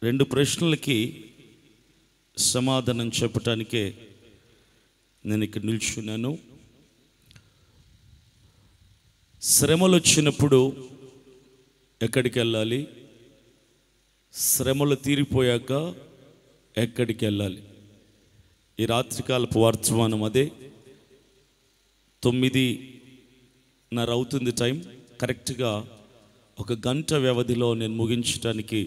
రెండు ప్రశ్నలకి సమాధానం చెప్పటానికే నేను ఇక్కడ నిల్చున్నాను. శ్రమలు వచ్చినప్పుడు ఎక్కడికి వెళ్ళాలి? శ్రమలు తీరిపోయాక ఎక్కడికి వెళ్ళాలి? ఈ రాత్రికాలపు వర్తమానం అదే. 9:30 అవుతుంది టైం. కరెక్ట్గా 1 గంట వ్యవధిలో నేను ముగించడానికి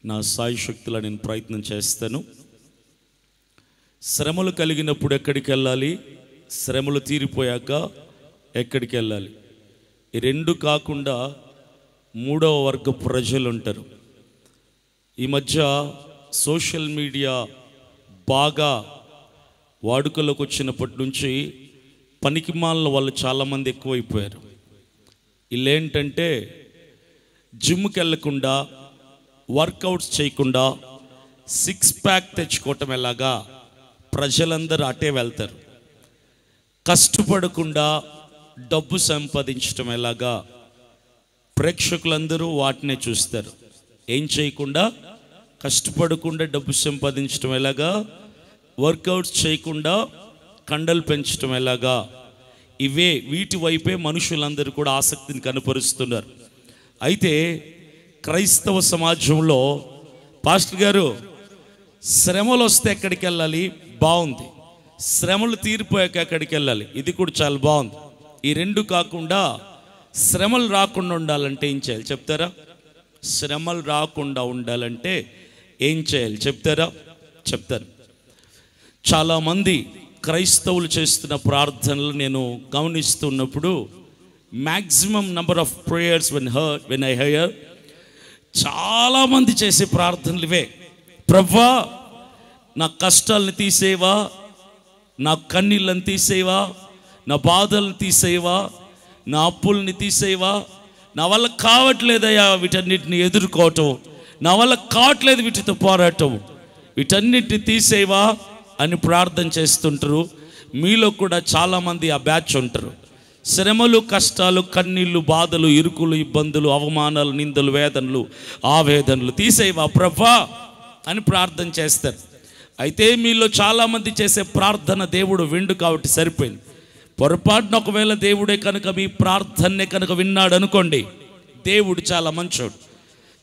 నా సాయశక్తుల నేను ప్రయత్నం చేస్తాను. శ్రమలు కలిగినప్పుడు ఎక్కడికి వెళ్ళాలి? శ్రమలు తీరిపోయాక ఎక్కడికి వెళ్ళాలి? ఈ రెండు కాకుండా 3వ వర్గ ప్రజలు ఉంటారు. ఈ మధ్య సోషల్ మీడియా బాగా వాడుకలోకి వచ్చినప్పటి నుంచి పనికిమాలిన వాళ్ళు చాలామంది ఎక్కువైపోయారు. వీళ్ళేంటంటే జిమ్కి వెళ్ళకుండా, వర్కౌట్స్ చేయకుండా 6 ప్యాక్ తెచ్చుకోవటం ఎలాగా ప్రజలందరూ అటే వెళ్తారు. కష్టపడకుండా డబ్బు సంపాదించటం ఎలాగా ప్రేక్షకులందరూ వాటినే చూస్తారు. ఏం చేయకుండా, కష్టపడకుండా డబ్బు సంపాదించటం ఎలాగా, వర్కౌట్స్ చేయకుండా కండలు పెంచటం ఎలాగా, వీటి వైపే మనుషులందరూ కూడా ఆసక్తిని కనపరుస్తున్నారు. అయితే క్రైస్తవ సమాజంలో పాస్టర్ గారు శ్రమలు వస్తే ఎక్కడికి వెళ్ళాలి? బాగుంది. శ్రమలు తీరిపోయాక ఎక్కడికి వెళ్ళాలి? ఇది కూడా చాలా బాగుంది. ఈ రెండు కాకుండా శ్రమలు రాకుండా ఉండాలంటే ఏం చేయాలి చెప్తారా? శ్రమలు రాకుండా ఉండాలంటే ఏం చేయాలి చెప్తారా? చెప్తాను. చాలామంది క్రైస్తవులు చేస్తున్న ప్రార్థనలు నేను గమనిస్తున్నప్పుడు maximum number of prayers when I hear, చాలామంది చేసే ప్రార్థనలు ఇవే. ప్రభువా, నా కష్టాలను తీసేవా, నా కన్నీళ్ళని తీసేవా, నా బాధలను తీసేవా, నా అప్పుల్ని తీసేవా, నా వల్ల కావట్లేదయ్యా వీటన్నిటిని ఎదుర్కోవటం, నా వల్ల కావట్లేదు వీటితో పోరాటం, వీటన్నిటిని తీసేవా అని ప్రార్థన చేస్తుంటారు. మీలో కూడా చాలామంది ఆ బ్యాచ్ ఉంటారు. శ్రమలు, కష్టాలు, కన్నీళ్ళు, బాధలు, ఇరుకులు, ఇబ్బందులు, అవమానాలు, నిందలు, వేదనలు, ఆవేదనలు తీసేవా ప్రభా అని ప్రార్థన చేస్తారు. అయితే మీలో చాలామంది చేసే ప్రార్థన దేవుడు విండు కాబట్టి సరిపోయింది. పొరపాటున ఒకవేళ దేవుడే కనుక మీ ప్రార్థననే కనుక విన్నాడు అనుకోండి, దేవుడు చాలా మంచోడు,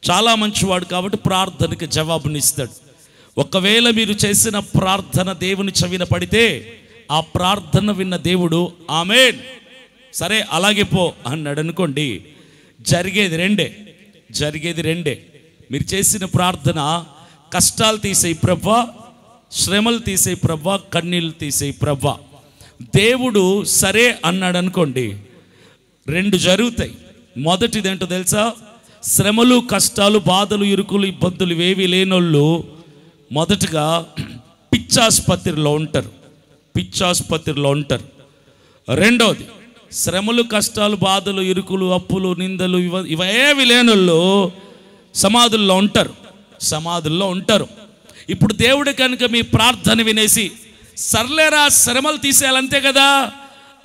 చాలా మంచివాడు కాబట్టి ప్రార్థనకి జవాబునిస్తాడు. ఒకవేళ మీరు చేసిన ప్రార్థన దేవుని చెవిన పడితే ఆ ప్రార్థన విన్న దేవుడు ఆమేన్, సరే అలాగే పో అన్నాడు అనుకోండి, జరిగేది రెండే. మీరు చేసిన ప్రార్థన కష్టాలు తీసేయి ప్రభా, శ్రమలు తీసేయి ప్రభా, కన్నీళ్ళు తీసేయి ప్రభా. దేవుడు సరే అన్నాడు అనుకోండి, 2 జరుగుతాయి. మొదటిది ఏంటో తెలుసా? శ్రమలు, కష్టాలు, బాధలు, ఇరుకులు, ఇబ్బందులు ఇవేవి లేనోళ్ళు మొదటగా పిచ్చాసుపత్రిలో ఉంటారు. రెండోది, శ్రమలు, కష్టాలు, బాధలు, ఇరుకులు, అప్పులు, నిందలు ఇవేవి లేనోళ్ళు సమాధుల్లో ఉంటారు. ఇప్పుడు దేవుడు కనుక మీ ప్రార్థన వినేసి సర్లేరా శ్రమలు తీసేయాలంతే కదా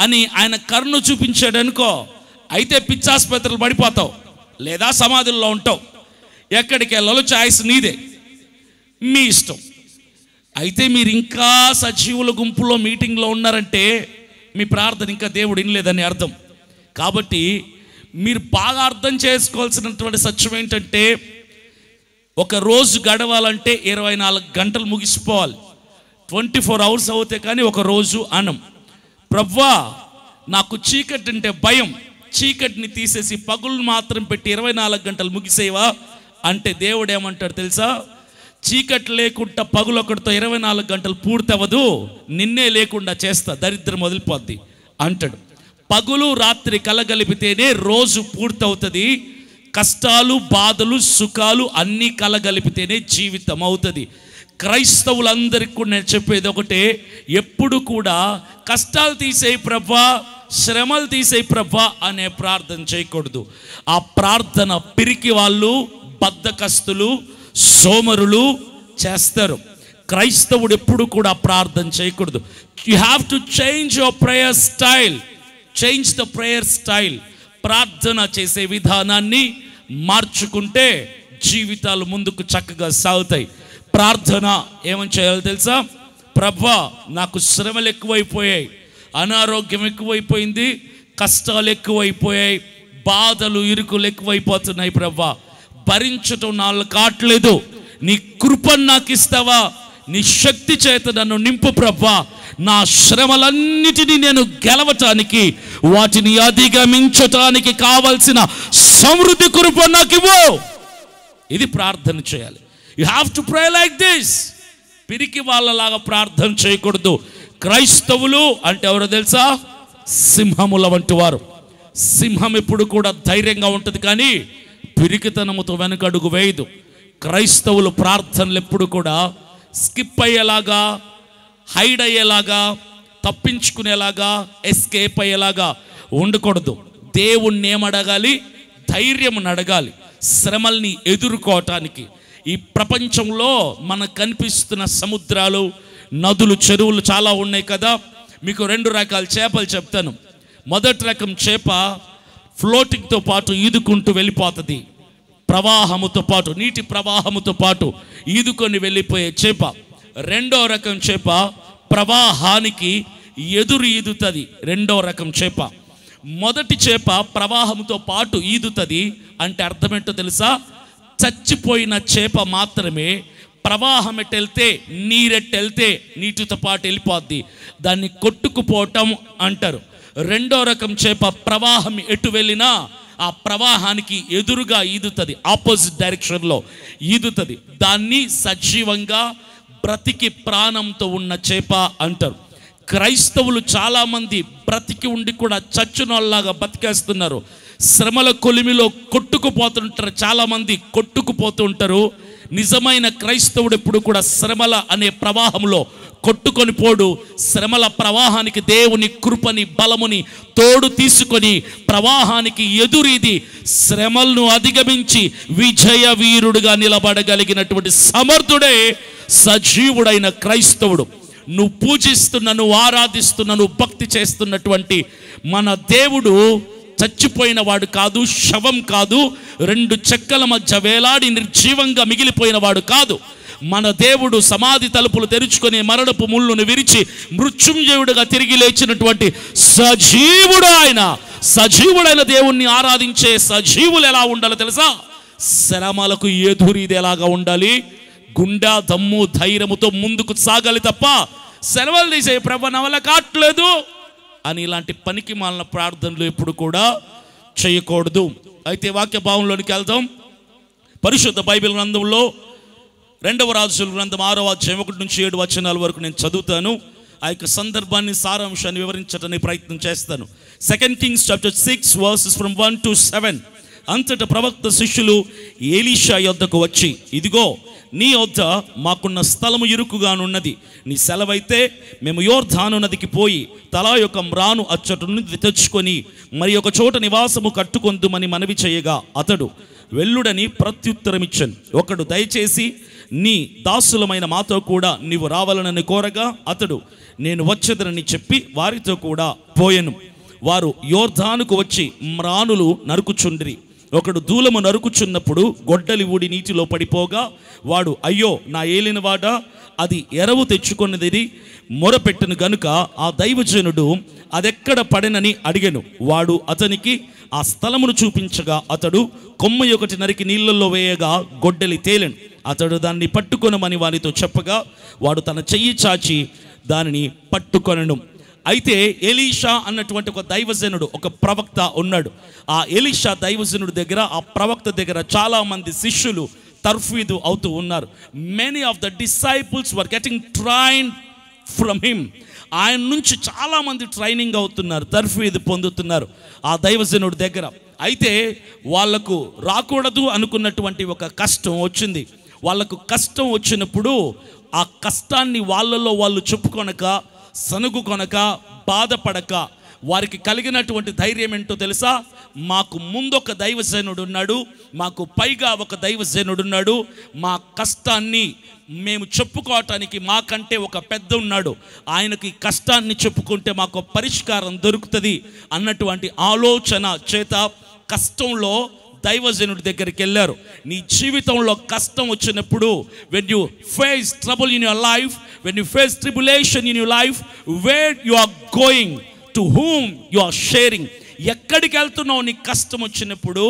అని ఆయన కరుణ చూపించాడు అనుకో, అయితే పిచ్చాసుపత్రులు పడిపోతావు, లేదా సమాధుల్లో ఉంటావు. ఎక్కడికి వెళ్ళాలో చాయిస్ నీదే, మీ ఇష్టం. అయితే మీరు ఇంకా సజీవుల గుంపులో మీటింగ్లో ఉన్నారంటే మీ ప్రార్థన ఇంకా దేవుడు వినలేదని అర్థం. కాబట్టి మీరు బాగా అర్థం చేసుకోవాల్సినటువంటి సత్యం ఏంటంటే, ఒక రోజు గడవాలంటే 24 గంటలు ముగిసిపోవాలి. 24 అవర్స్ అవుతే కానీ ఒక రోజు అనం. ప్రభువా, నాకు చీకటి అంటే భయం, చీకటిని తీసేసి పగులు మాత్రం పెట్టి 24 గంటలు ముగిసేవా అంటే దేవుడు ఏమంటాడు తెలుసా? చీకటి లేకుండా పగులు ఒకటితో 24 గంటలు పూర్తవదు, నిన్నే లేకుండా చేస్తా, దరిద్రం వదిలిపోద్ది అంటాడు. పగులు రాత్రి కలగలిపితేనే రోజు పూర్తవుతుంది. కష్టాలు, బాధలు, సుఖాలు అన్నీ కలగలిపితేనే జీవితం అవుతుంది. క్రైస్తవులందరికీ కూడా నేను చెప్పేది ఒకటే, ఎప్పుడు కూడా కష్టాలు తీసేయి ప్రభా, శ్రమలు తీసేయి ప్రభా అనే ప్రార్థన చేయకూడదు. ఆ ప్రార్థన పిరికి వాళ్ళు, బద్ధకస్తులు, సోమరులు చేస్తారు. క్రైస్తవుడు ఎప్పుడు కూడా ప్రార్థన చేయకూడదు. You have to change your prayer style. Change the prayer style. ప్రార్థన చేసే విధానాన్ని మార్చుకుంటే జీవితాలు ముందుకు చక్కగా సాగుతాయి. ప్రార్థన ఏమని చేయాలో తెలుసా? ప్రభా, నాకు శ్రమలు ఎక్కువైపోయాయి, అనారోగ్యం ఎక్కువైపోయింది, కష్టాలు ఎక్కువైపోయాయి, బాధలు ఇరుకులు ఎక్కువైపోతున్నాయి ప్రభా, భరించటం నాలో కావట్లేదు, నీ కృపను నాకు ఇస్తావా, నీ శక్తి చేత నన్ను నింపు ప్రభా, నా శ్రమలన్నిటినీ నేను గెలవటానికి, వాటిని అధిగమించటానికి కావలసిన సమృద్ధి కృప నాకు ఇవ్వు. ఇది ప్రార్థన చేయాలి. You have to pray like this. పిరికి వాళ్ళలాగా ప్రార్థన చేయకూడదు. క్రైస్తవులు అంటే ఎవరో తెలుసా? సింహముల వంటి వారు. సింహం ఎప్పుడు కూడా ధైర్యంగా ఉంటుంది, కానీ పిరికితనముతో వెనకడుగు వేయదు. క్రైస్తవులు ప్రార్థనలు ఎప్పుడు కూడా స్కిప్ అయ్యేలాగా, హైడ్ అయ్యేలాగా, తప్పించుకునేలాగా, ఎస్కేప్ అయ్యేలాగా ఉండకూడదు. దేవుణ్ణి ఏమడగాలి? ధైర్యం అడగాలి శ్రమల్ని ఎదుర్కోవటానికి. ఈ ప్రపంచంలో మనకు కనిపిస్తున్న సముద్రాలు, నదులు, చెరువులు చాలా ఉన్నాయి కదా. మీకు 2 రకాల చేపలు చెప్తాను. మొదటి రకం చేప ఫ్లోటింగ్తో పాటు ఈదుకుంటూ వెళ్ళిపోతుంది. ప్రవాహముతో పాటు, నీటి ప్రవాహముతో పాటు ఈదుకొని వెళ్ళిపోయే చేప. రెండో రకం చేప ప్రవాహానికి ఎదురు ఈదుతుంది. రెండో రకం చేప. మొదటి చేప ప్రవాహంతో పాటు ఈదుతుంది అంటే అర్థమేంటో తెలుసా? చచ్చిపోయిన చేప మాత్రమే ప్రవాహం ఎట్టెళ్తే, నీరెట్టెళ్తే నీటితో పాటు వెళ్ళిపోద్ది, దాన్ని కొట్టుకుపోవటం అంటారు. రెండో రకం చేప ప్రవాహం ఎటు వెళ్ళినా ఆ ప్రవాహానికి ఎదురుగా ఈదుతుంది, ఆపోజిట్ డైరెక్షన్లో ఈదుతుంది. దాన్ని సజీవంగా బ్రతికి ప్రాణంతో ఉన్న చేప అంటారు. క్రైస్తవులు చాలామంది బ్రతికి ఉండి కూడా చచ్చునోళ్ళలాగా బతికేస్తున్నారు. శ్రమల కొలిమిలో కొట్టుకుపోతుంటారు, చాలామంది కొట్టుకుపోతూ ఉంటారు. నిజమైన క్రైస్తవుడు ఎప్పుడు కూడా శ్రమల అనే ప్రవాహంలో కొట్టుకొని పోడు. శ్రమల ప్రవాహానికి దేవుని కృపని, బలముని తోడు తీసుకొని ప్రవాహానికి ఎదురీది శ్రమలను అధిగమించి విజయ వీరుడుగా నిలబడగలిగినటువంటి సమర్థుడే సజీవుడైన క్రైస్తవుడు. నువ్వు పూజిస్తున్న, నువ్వు ఆరాధిస్తున్న, నువ్వు భక్తి చేస్తున్నటువంటి మన దేవుడు చచ్చిపోయిన వాడు కాదు, శవం కాదు, 2 చెక్కల మధ్య వేలాడి నిర్జీవంగా మిగిలిపోయిన వాడు కాదు. మన దేవుడు సమాధి తలుపులు తెరుచుకొని మరణపు ముళ్ళును విరిచి మృత్యుంజయుడుగా తిరిగి లేచినటువంటి సజీవుడు ఆయన. సజీవుడైన దేవుణ్ణి ఆరాధించే సజీవులు ఎలా ఉండాలో తెలుసా? శ్రమలకు ఎదురీది ఎలాగా ఉండాలి? గుండె, దమ్ము, ధైర్యముతో ముందుకు సాగాలి తప్ప శ్రమలు తీసే ప్రభు నా వల్ల కావట్లేదు అని ఇలాంటి పనికి మాలిన ప్రార్థనలు ఎప్పుడు కూడా చేయకూడదు. అయితే వాక్య భావంలోనికి వెళ్దాం. పరిశుద్ధ బైబిల్ గ్రంథంలో 2వ రాజుల గ్రంథం 6వ అధ్యాయం 1 నుంచి 7 వచనాల వరకు నేను చదువుతాను. ఆ యొక్క సందర్భాన్ని, సారాంశాన్ని వివరించడానికి ప్రయత్నం చేస్తాను. 2 Kings chapter 6 verses from 1 to 7. అంతటా ప్రవక్త శిష్యులు ఎలీషా యొద్దకు వచ్చి, ఇదిగో నీ వద్ద మాకున్న స్థలము ఇరుకుగానున్నది, నీ సెలవైతే మేము యోర్దాను నదికి పోయి తలా యొక్క మ్రాను అచ్చట నుండి తెచ్చుకొని మరి ఒక చోట నివాసము కట్టుకొందుమని మనవి చేయగా అతడు వెల్లుడని ప్రత్యుత్తరం ఇచ్చాను. ఒకడు దయచేసి నీ దాసులమైన మాతో కూడా నీవు రావాలని కోరగా అతడు నేను వచ్చేదనని చెప్పి వారితో కూడా పోయెను. వారు యోర్దానుకు వచ్చి మ్రానులు నరుకుచుండిరి. ఒకడు దూలము నరుకుచున్నప్పుడు గొడ్డలి ఊడి నీటిలో పడిపోగా వాడు, అయ్యో నా ఏలినవాడా, అది ఎరవు తెచ్చుకున్నది మొరపెట్టను గనుక ఆ దైవజనుడు అదెక్కడ పడెనని అడిగెను. వాడు అతనికి ఆ స్థలమును చూపించగా అతడు కొమ్మ ఒకటి నరికి నీళ్ళల్లో వేయగా గొడ్డలి తేలెను. అతడు దాన్ని పట్టుకొనమని వారితో చెప్పగా వాడు తన చెయ్యి చాచి దానిని పట్టుకొనెను. అయితే ఎలీషా అన్నటువంటి ఒక దైవజనుడు, ఒక ప్రవక్త ఉన్నాడు. ఆ ఎలీషా దైవజనుడి దగ్గర, ఆ ప్రవక్త దగ్గర చాలామంది శిష్యులు తర్ఫీదు అవుతూ ఉన్నారు. Many of the disciples were getting trained from him. ఆయన నుంచి చాలామంది ట్రైనింగ్ అవుతున్నారు, తర్ఫీదు పొందుతున్నారు ఆ దైవజనుడి దగ్గర. అయితే వాళ్లకు రాకూడదు అనుకున్నటువంటి ఒక కష్టం వచ్చింది. వాళ్లకు కష్టం వచ్చినప్పుడు ఆ కష్టాన్ని వాళ్ళలో వాళ్ళు చెప్పుకొనక, సనుగు కొనక, బాధపడక, వారికి కలిగినటువంటి ధైర్యం ఏంటో తెలుసా? మాకు ముందు ఒక దైవజనుడు ఉన్నాడు, మాకు పైగా ఒక దైవజనుడు ఉన్నాడు, మా కష్టాన్ని మేము చెప్పుకోవటానికి మాకంటే ఒక పెద్ద ఉన్నాడు, ఆయనకి కష్టాన్ని చెప్పుకుంటే మాకు పరిష్కారం దొరుకుతుంది అన్నటువంటి ఆలోచన చేత కష్టంలో దైవజనుడి దగ్గరికి వెళ్ళారు. నీ జీవితంలో కష్టం వచ్చినప్పుడు, when you face trouble in your life, when you face tribulation in your life, where you are going, to whom you are sharing, ఎక్కడికి వెళ్తున్నావు నీకు కష్టం వచ్చినప్పుడు,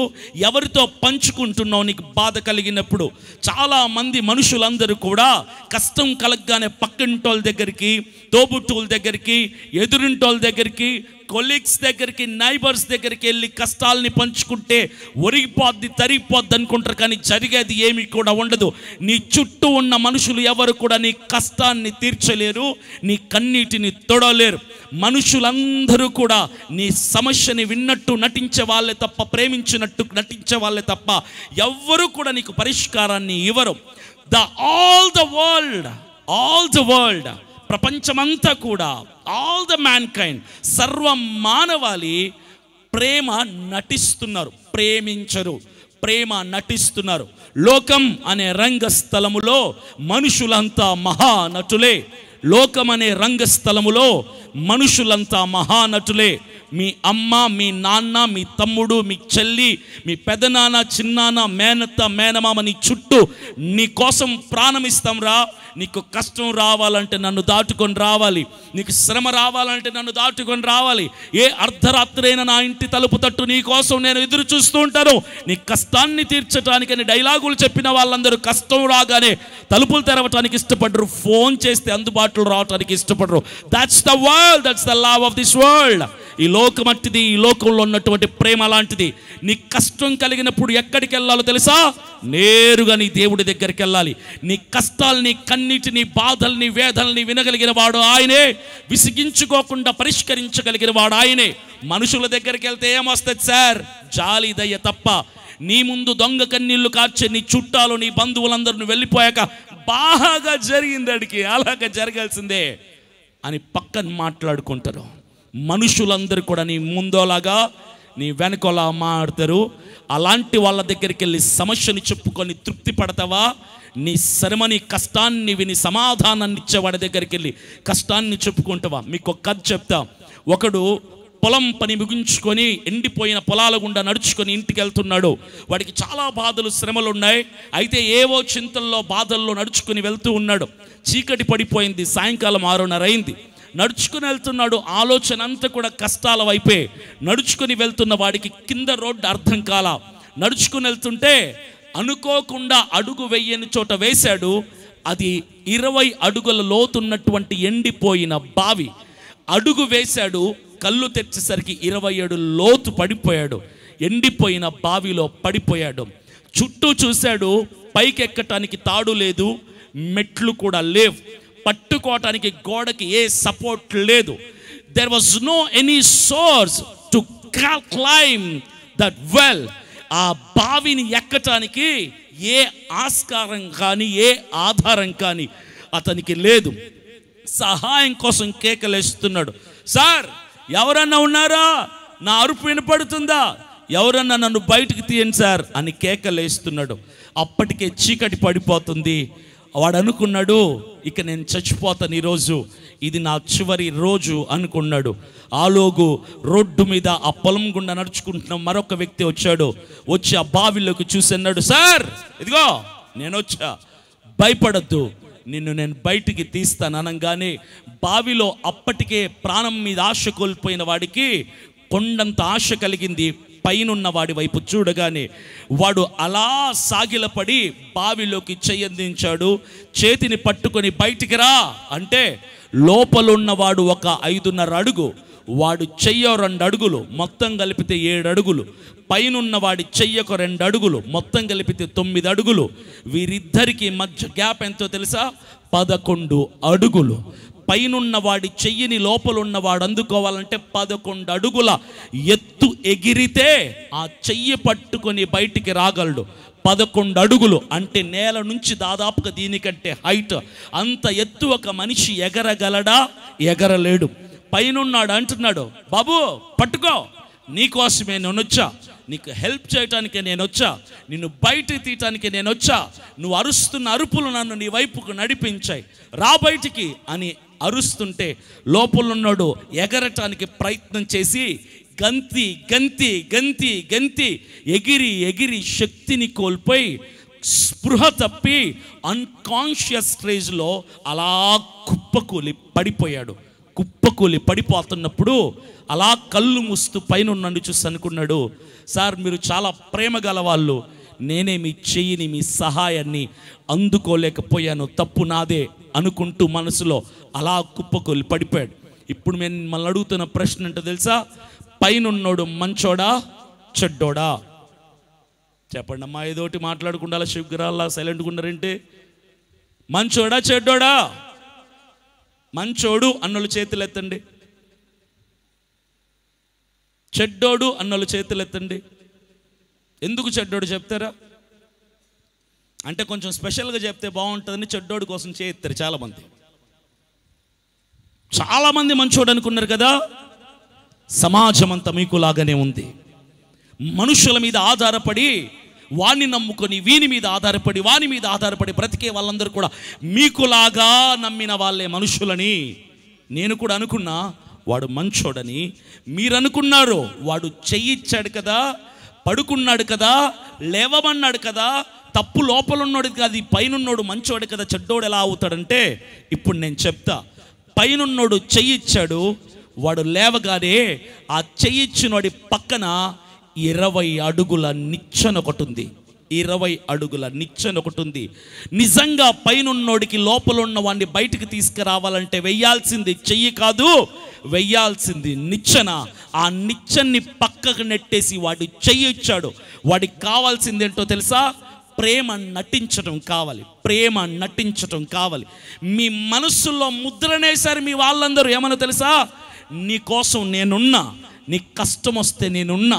ఎవరితో పంచుకుంటున్నావు నీకు బాధ కలిగినప్పుడు. చాలామంది మనుషులందరూ కూడా కష్టం కలగగానే పక్కింటోళ్ళ దగ్గరికి, తోబుట్టువుల దగ్గరికి, ఎదురింటోళ్ళ దగ్గరికి, కొలీగ్స్ దగ్గరికి, నైబర్స్ దగ్గరికి వెళ్ళి కష్టాలని పంచుకుంటే ఒరిగిపోద్ది, తరిగిపోద్ది అనుకుంటారు. కానీ జరిగేది ఏమీ కూడా ఉండదు. నీ చుట్టూ ఉన్న మనుషులు ఎవరు కూడా నీ కష్టాన్ని తీర్చలేరు, నీ కన్నీటిని తొడలేరు. మనుషులందరూ కూడా నీ సమస్యని విన్నట్టు నటించే వాళ్ళే తప్ప, ప్రేమించినట్టు నటించే వాళ్ళే తప్ప ఎవ్వరూ కూడా నీకు పరిష్కారాన్ని ఇవ్వరు. ఆల్ ద వరల్డ్ ప్రపంచమంతా కూడా, ఆల్ ద మ్యాన్ కైండ్, సర్వ మానవాళి ప్రేమ నటిస్తున్నారు, ప్రేమించరు, ప్రేమ నటిస్తున్నారు. లోకం అనే రంగస్థలములో మనుషులంతా మహానటులే. లోకం అనే రంగస్థలములో మనుషులంతా మహానటులే. మీ అమ్మ, మీ నాన్న, మీ తమ్ముడు, మీ చెల్లి, మీ పెదనాన్న, చిన్నాన్న, మేనత్త, మేనమామ నీ చుట్టూ నీ కోసం ప్రాణమిస్తాం రా. నీకు కష్టం రావాలంటే నన్ను దాటుకొని రావాలి, నీకు శ్రమ రావాలంటే నన్ను దాటుకొని రావాలి. ఏ అర్ధరాత్రైనా నా ఇంటి తలుపు తట్టు నీ కోసం నేను ఎదురు చూస్తూ ఉంటాను. నీ కష్టాన్ని తీర్చడానికని డైలాగులు చెప్పిన వాళ్ళందరూ కష్టం రాగానే తలుపులు తెరవటానికి ఇష్టపడరు, ఫోన్ చేస్తే అందుబాటులో రావడానికి ఇష్టపడరు. That's the world, that's the love of this world. ఈ లోకం అట్టిది, ఈ లోకంలో ఉన్నటువంటి ప్రేమ లాంటిది. నీ కష్టం కలిగినప్పుడు ఎక్కడికి వెళ్ళాలో తెలుసా? నేరుగా నీ దేవుడి దగ్గరికి వెళ్ళాలి. నీ కష్టాలని, కన్నీటిని, బాధల్ని, వేదల్ని వినగలిగిన వాడు ఆయనే. విసిగించుకోకుండా పరిష్కరించగలిగిన వాడు ఆయనే. మనుషుల దగ్గరికి వెళ్తే ఏమొస్తుంది సార్? జాలి, దయ తప్ప. నీ ముందు దొంగ కన్నీళ్లు కార్చే నీ చుట్టాలు, నీ బంధువులందరూ వెళ్ళిపోయాక బాగా జరిగింది అడికి, అలాగ జరగాల్సిందే అని పక్కన మాట్లాడుకుంటారు. మనుషులందరూ కూడా నీ ముందోలాగా, నీ వెనకలా మాట్లాడతారు. అలాంటి వాళ్ళ దగ్గరికి వెళ్ళి సమస్యని చెప్పుకొని తృప్తి పడతావా? నీ శ్రమని, కష్టాన్ని విని సమాధానాన్ని ఇచ్చేవాడి దగ్గరికి వెళ్ళి కష్టాన్ని చెప్పుకుంటావా? మీకు ఒక కథ చెప్తా. ఒకడు పొలం పని ముగించుకొని ఎండిపోయిన పొలాల గుండా నడుచుకొని ఇంటికి వెళ్తున్నాడు. వాడికి చాలా బాధలు, శ్రమలు ఉన్నాయి. అయితే ఏవో చింతల్లో, బాధల్లో నడుచుకొని వెళ్తూ ఉన్నాడు. చీకటి పడిపోయింది, సాయంకాలం 6:30 అయింది. నడుచుకుని వెళ్తున్నాడు. ఆలోచన అంతా కూడా కష్టాల వైపే. నడుచుకుని వెళ్తున్న వాడికి కింద రోడ్డు అర్థం కాల. నడుచుకుని వెళ్తుంటే అనుకోకుండా అడుగు వెయ్యని చోట వేశాడు. అది 20 అడుగుల లోతున్నటువంటి ఎండిపోయిన బావి. అడుగు వేశాడు, కళ్ళు తెచ్చేసరికి 27 లోతు పడిపోయాడు. ఎండిపోయిన బావిలో పడిపోయాడు. చుట్టూ చూశాడు, పైకి ఎక్కటానికి తాడు లేదు, మెట్లు కూడా లేవు, పట్టుకోవటానికి గోడకి ఏ సపోర్ట్ లేదు. There was no any source to climb that well. ఆ బావిని ఎక్కటానికి ఏ ఆస్కారం కానీ, ఏ ఆధారం కానీ అతనికి లేదు. సహాయం కోసం కేకలేస్తున్నాడు. సార్, ఎవరన్నా ఉన్నారా? నా అరుపు వినపడుతుందా? ఎవరన్నా నన్ను బయటికి తీయండి సార్ అని కేకలేస్తున్నాడు. అప్పటికే చీకటి పడిపోతుంది. వాడు అనుకున్నాడు, ఇక నేను చచ్చిపోతాను ఈరోజు, ఇది నా చివరి రోజు అనుకున్నాడు. ఆలోగు రోడ్డు మీద ఆ పొలం గుండా నడుచుకుంటున్న మరొక వ్యక్తి వచ్చాడు. వచ్చి ఆ బావిలోకి చూసి అన్నాడు, సార్ ఇదిగో నేను వచ్చా, భయపడద్దు, నిన్ను నేను బయటికి తీస్తాను అనగానే బావిలో అప్పటికే ప్రాణం మీద ఆశ కోల్పోయిన వాడికి కొండంత ఆశ కలిగింది. పైనున్న వాడి వైపు చూడగానే వాడు అలా సాగిలపడి బావిలోకి చెయ్యందించాడు. చేతిని పట్టుకొని బయటికి రా అంటే లోపలున్నవాడు ఒక 5.5 అడుగు, వాడు చెయ్య 2 అడుగులు, మొత్తం కలిపితే 7 అడుగులు. పైనున్న వాడి చెయ్యకు 2 అడుగులు, మొత్తం కలిపితే 9 అడుగులు. వీరిద్దరికి మధ్య గ్యాప్ ఎంతో తెలుసా? 11 అడుగులు. పైనున్న వాడి చెయ్యిని లోపలున్నవాడు అందుకోవాలంటే 11 అడుగుల ఎత్తు ఎగిరితే ఆ చెయ్యి పట్టుకొని బయటికి రాగలడు. 11 అడుగులు అంటే నేల నుంచి దాదాపుగా దీనికంటే హైట్. అంత ఎత్తు ఒక మనిషి ఎగరగలడా? ఎగరలేడు. పైనున్నాడు అంటున్నాడు, బాబు పట్టుకో, నీకోసమే నేను వచ్చా, నీకు హెల్ప్ చేయటానికే నేను వచ్చా, నిన్ను బయటికి తీయటానికే నేను వచ్చా. నువ్వు అరుస్తున్న అరుపులు నన్ను నీ వైపుకు నడిపించాయి, రా బయటికి అని అరుస్తుంటే లోపలున్నాడు ఎగరటానికి ప్రయత్నం చేసి గంతి గంతి గంతి గంతి ఎగిరి ఎగిరి శక్తిని కోల్పోయి స్పృహ తప్పి అన్కాన్షియస్ స్టేజ్లో అలా కుప్పకూలి పడిపోయాడు. కుప్పకూలి పడిపోతున్నప్పుడు అలా కళ్ళు మూస్తూ పైన నన్ను చూసి అనుకున్నాడు, సార్ మీరు చాలా ప్రేమ గల వాళ్ళు, నేనే మీ చెయ్యిని మీ సహాయాన్ని అందుకోలేకపోయాను, తప్పు నాదే అనుకుంటూ మనసులో అలా కుప్పకూలి పడిపోయాడు. ఇప్పుడు నేను మిమ్మల్ని అడుగుతున్న ప్రశ్న ఏంటో తెలుసా? పైనున్నోడు మంచోడా చెడ్డోడా? చెప్పండి అమ్మా, ఏదోటి మాట్లాడకుండా అలా శివగ్రహాల్లా సైలెంట్గా ఉన్నారంటే. మంచోడా చెడ్డోడా? మంచోడు అన్నోళ్ళు చేతులు ఎత్తండి. చెడ్డోడు అన్నోళ్ళు చేతులు ఎత్తండి. ఎందుకు చెడ్డోడు చెప్తారా? అంటే కొంచెం స్పెషల్గా చెప్తే బాగుంటుందని చెడ్డోడు కోసం చేయిస్తారు చాలామంది. చాలామంది మంచోడు అనుకున్నారు కదా. సమాజం అంతా మీకులాగానే ఉంది. మనుషుల మీద ఆధారపడి, వాణ్ణి నమ్ముకొని వీని మీద ఆధారపడి, వాని మీద ఆధారపడి బ్రతికే వాళ్ళందరూ కూడా మీకులాగా నమ్మిన వాళ్ళే మనుషులని. నేను కూడా అనుకున్నా వాడు మంచోడని. మీరు అనుకున్నారు వాడు చెయ్యిచ్చాడు కదా, పడుకున్నాడు కదా, లేవమన్నాడు కదా, తప్పు లోపల ఉన్నాడు కాదు, పైనున్నోడు మంచోడు కదా, చెడ్డోడు ఎలా అవుతాడంటే ఇప్పుడు నేను చెప్తా. పైనున్నోడు చెయ్యిచ్చాడు, వాడు లేవగానే ఆ చెయ్యిచ్చినోడి పక్కన 20 అడుగుల నిచ్చెన ఒకటి ఉంది. 20 అడుగుల నిచ్చెన ఒకటి ఉంది. నిజంగా పైనున్నోడికి లోపల ఉన్న వాడిని బయటికి తీసుకురావాలంటే వెయ్యాల్సింది చెయ్యి కాదు, వెయ్యాల్సింది నిచ్చెన. ఆ నిచ్చెన్ని పక్కకు నెట్టేసి వాడు చెయ్యి ఇచ్చాడు. వాడికి కావాల్సింది ఏంటో తెలుసా? ప్రేమ నటించడం కావాలి, ప్రేమ నటించడం కావాలి. మీ మనస్సులో ముద్రనేసారు మీ వాళ్ళందరూ. ఏమన్నా తెలుసా? నీ కోసం నేనున్నా, నీ కష్టం వస్తే నేనున్నా.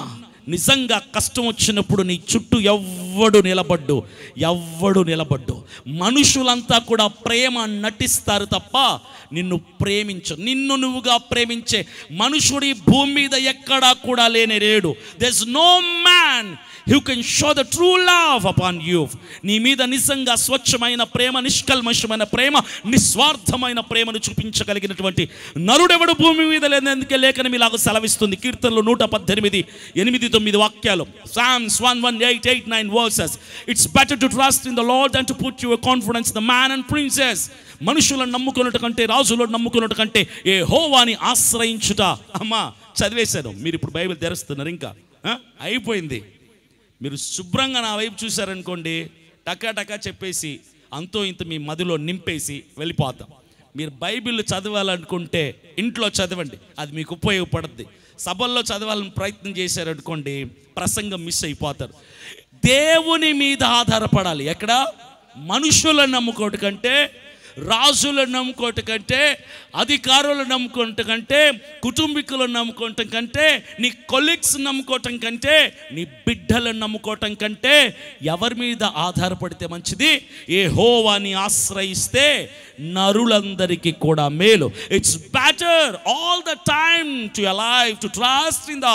నిజంగా కష్టం వచ్చినప్పుడు నీ చుట్టూ ఎవ్వడు నిలబడ్డు. మనుషులంతా కూడా ప్రేమ నటిస్తారు తప్ప నిన్ను నిన్ను నువ్వుగా ప్రేమించే మనుషుడి భూమి మీద ఎక్కడా కూడా లేనేలేడు. There's no man who can show the true love upon you. నీ మీద నిజంగా స్వచ్ఛమైన ప్రేమ, నిష్కల్మషమైన ప్రేమ, నిస్వార్థమైన ప్రేమను చూపించగలిగినటువంటి నరుడెవడు భూమి మీద లేనందుకే లేఖనం ఇలాగ సెలవిస్తుంది. కీర్తనలు 118, 8-9 వాక్యాలు. Psalms 118-9 verses. It's better to trust in the Lord than to put your confidence in the man and princess. మనుషులను నమ్ముకున్నట్టు కంటే, రాజులను నమ్ముకున్నట్టు కంటే యెహోవాని ఆశ్రయించుట. అమ్మా చదివేశాను, మీరు ఇప్పుడు బైబిల్ తెరుస్తున్నారు. ఇంకా అయిపోయింది. మీరు శుభ్రంగా నా వైపు చూశారనుకోండి, టకా చెప్పేసి అంతో ఇంత మీ మదిలో నింపేసి వెళ్ళిపోతాం. మీరు బైబిల్ చదవాలనుకుంటే ఇంట్లో చదవండి, అది మీకు ఉపయోగపడుద్ది. సభల్లో చదవాలని ప్రయత్నం చేశారనుకోండి, ప్రసంగం మిస్ అయిపోతారు. దేవుని మీద ఆధారపడాలి. ఎక్కడ? మనుషులను నమ్ముకోవటం కంటే, రాజులను నమ్ముకోవటం కంటే, అధికారులను నమ్ముకోవటం కంటే, కుటుంబీకులను నమ్ముకోవటం కంటే, నీ కొలీగ్స్ నమ్ముకోవటం కంటే, నీ బిడ్డలను నమ్ముకోవటం కంటే ఎవరి మీద ఆధారపడితే మంచిది? యెహోవాని ఆశ్రయిస్తే నరులందరికీ కూడా మేలు. It's better all the time to alive to trust in the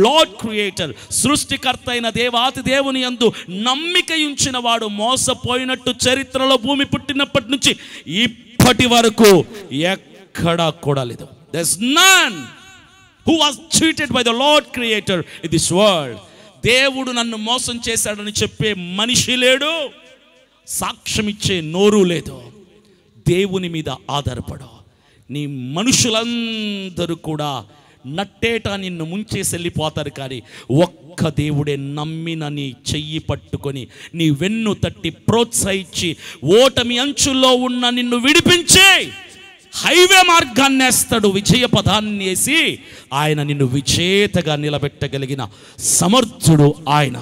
lord creator. సృష్టికర్త అయిన దేవాతి దేవుని యందు నమ్మిక ఉంచిన వాడు మోసపోయినట్టు చరిత్రలో భూమి పుట్టినప్పటి నుంచి ఇప్పటి వరకు ఎక్కడా కూడా లేదు. There's none who was cheated by the Lord creator in this world. దేవుడు నన్ను మోసం చేశాడని చెప్పే మనిషి లేడు, సాక్ష్యం ఇచ్చే నోరు లేదు. దేవుని మీద ఆధారపడు. నీ మనుషులందరూ కూడా నట్టేట నిన్ను ముంచేసి వెళ్ళిపోతారు, కానీ ఒక్క దేవుడే నమ్మిన నీ చెయ్యి పట్టుకొని నీ వెన్ను తట్టి ప్రోత్సహించి ఓటమి అంచుల్లో ఉన్న నిన్ను విడిపించే హైవే మార్గాన్ని వేస్తాడు, విజయ పదాన్ని వేసి ఆయన నిన్ను విజేతగా నిలబెట్టగలిగిన సమర్థుడు ఆయన.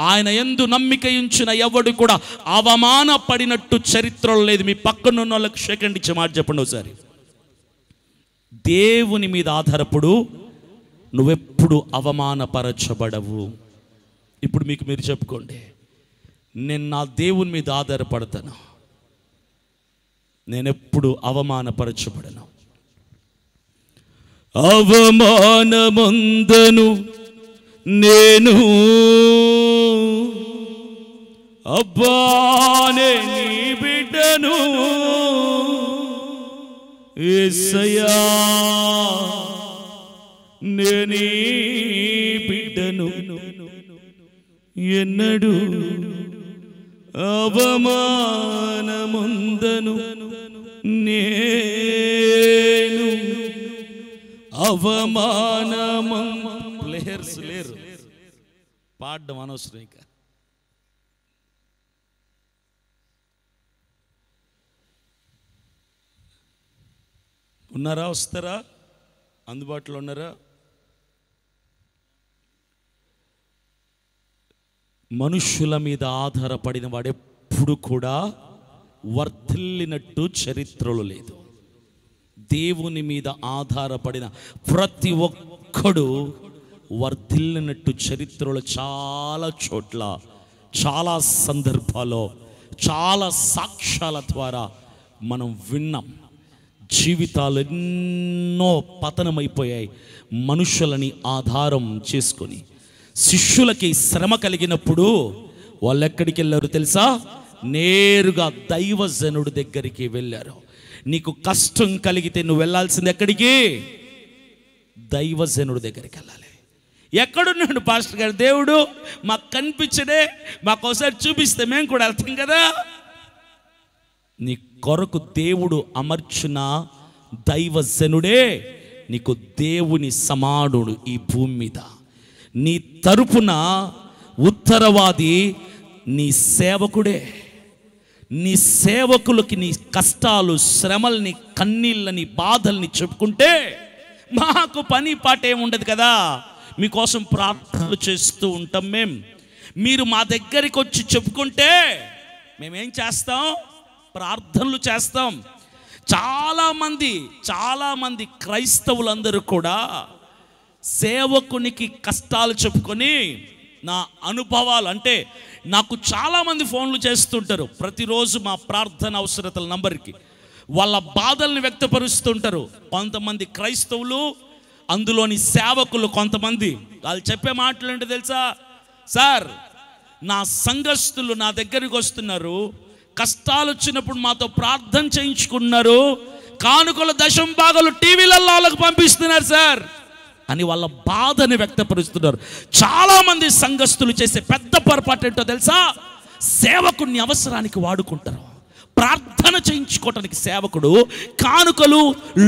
ఆయన యందు నమ్మిక ఉంచిన ఎవడు కూడా అవమానపడినట్టు చరిత్రలో లేదు. మీ పక్కనున్న వాళ్ళకి సెకండ్ ఇచ్చే మాట చెప్పండి ఒకసారి. దేవుని మీద ఆధారపడు, నువ్వెప్పుడు అవమానపరచబడవు. ఇప్పుడు మీకు మీరు చెప్పుకోండి, నేను నా దేవుని మీద ఆధారపడతాను, నేనెప్పుడు అవమానపరచబడను. అవమానమందను నేను అబ్బానే నీ బిడ్డను, యేసయ్యా నేనీ మీదను ఎన్నడూ అవమానముందను నేను ప్లేయర్స్ లేరు, పాడడం అనవసరం. ఇక ఉన్నారా? వస్తారా? అందుబాటులో ఉన్నారా? మనుష్యుల మీద ఆధారపడిన వాడెప్పుడు కూడా వర్ధిల్లినట్టు చరిత్రలో లేదు. దేవుని మీద ఆధారపడిన ప్రతి ఒక్కడు వర్ధిల్లినట్టు చరిత్రలో చాలా చోట్ల, చాలా సందర్భాల్లో, చాలా సాక్ష్యాల ద్వారా మనం విన్నాం. జీవితాలు ఎన్నో పతనమైపోయాయి మనుషులని ఆధారం చేసుకొని. శిష్యులకి శ్రమ కలిగినప్పుడు వాళ్ళు ఎక్కడికి వెళ్ళారు తెలుసా? నేరుగా దైవజనుడి దగ్గరికి వెళ్ళారు. నీకు కష్టం కలిగితే నువ్వు వెళ్ళాల్సింది ఎక్కడికి? దైవజనుడి దగ్గరికి వెళ్ళాలి. ఎక్కడున్నాడు పాస్టర్ గారు? దేవుడు మాకు కనిపించడే, మాకు ఒకసారి చూపిస్తే మేము కూడా వెళ్తాం కదా. నీ కొరకు దేవుడు అమర్చిన దైవజనుడే నీకు దేవుని సమానుడు ఈ భూమి మీద. నీ తరపున ఉత్తరవాది నీ సేవకుడే. నీ సేవకులకి నీ కష్టాలు, శ్రమల్ని, కన్నీళ్ళని, బాధల్ని చెప్పుకుంటే మాకు పని పాట ఏముండదు కదా. మీకోసం ప్రార్థనలు చేస్తూ ఉంటాం మీరు మా దగ్గరికి వచ్చి చెప్పుకుంటే మేమేం చేస్తాం? ప్రార్థనలు చేస్తాం. చాలామంది క్రైస్తవులందరూ కూడా సేవకునికి కష్టాలు చెప్పుకొని నా అనుభవాలు అంటే, నాకు చాలామంది ఫోన్లు చేస్తుంటారు ప్రతిరోజు మా ప్రార్థన అవసరతల నంబర్కి. వాళ్ళ బాధల్ని వ్యక్తపరుస్తుంటారు. కొంతమంది క్రైస్తవులు, అందులోని సేవకులు కొంతమంది, వాళ్ళు చెప్పే మాటలు ఏంటో తెలుసా? సార్, నా సంఘస్థులు నా దగ్గరికి వస్తున్నారు, కష్టాలు వచ్చినప్పుడు మాతో ప్రార్థన చేయించుకున్నారు, కానుకల దశం భాగాలు టీవీలలో వాళ్ళకు పంపిస్తున్నారు సార్ అని వాళ్ళ బాధని వ్యక్తపరుస్తున్నారు. చాలామంది సంఘస్థులు చేసే పెద్ద పొరపాటు ఏంటో తెలుసా? సేవకుడిని అవసరానికి వాడుకుంటారు. ప్రార్థన చేయించుకోవటానికి సేవకుడు కానుకలు,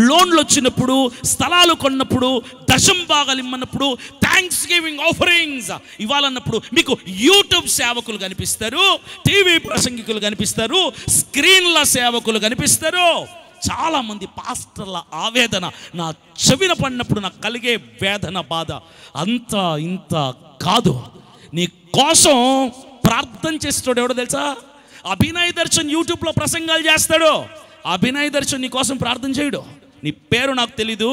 లోన్లు వచ్చినప్పుడు, స్థలాలు కొన్నప్పుడు, దశం భాగాలు ఇమ్మన్నప్పుడు, థ్యాంక్స్ గివింగ్ ఆఫరింగ్స్ ఇవ్వాలన్నప్పుడు మీకు యూట్యూబ్ సేవకులు కనిపిస్తారు, టీవీ ప్రసంగికులు కనిపిస్తారు, స్క్రీన్ల సేవకులు కనిపిస్తారు. చాలామంది పాస్టర్ల ఆవేదన నా చెవిన పడినప్పుడు నాకు కలిగే వేదన, బాధ అంత ఇంత కాదు. నీ కోసం ప్రార్థన చేసేటోడు ఎవడో తెలుసా? అభినయ్ దర్శన్ యూట్యూబ్లో ప్రసంగాలు చేస్తాడు. అభినయ్ దర్శన్ నీ కోసం ప్రార్థన చేయడు. నీ పేరు నాకు తెలీదు,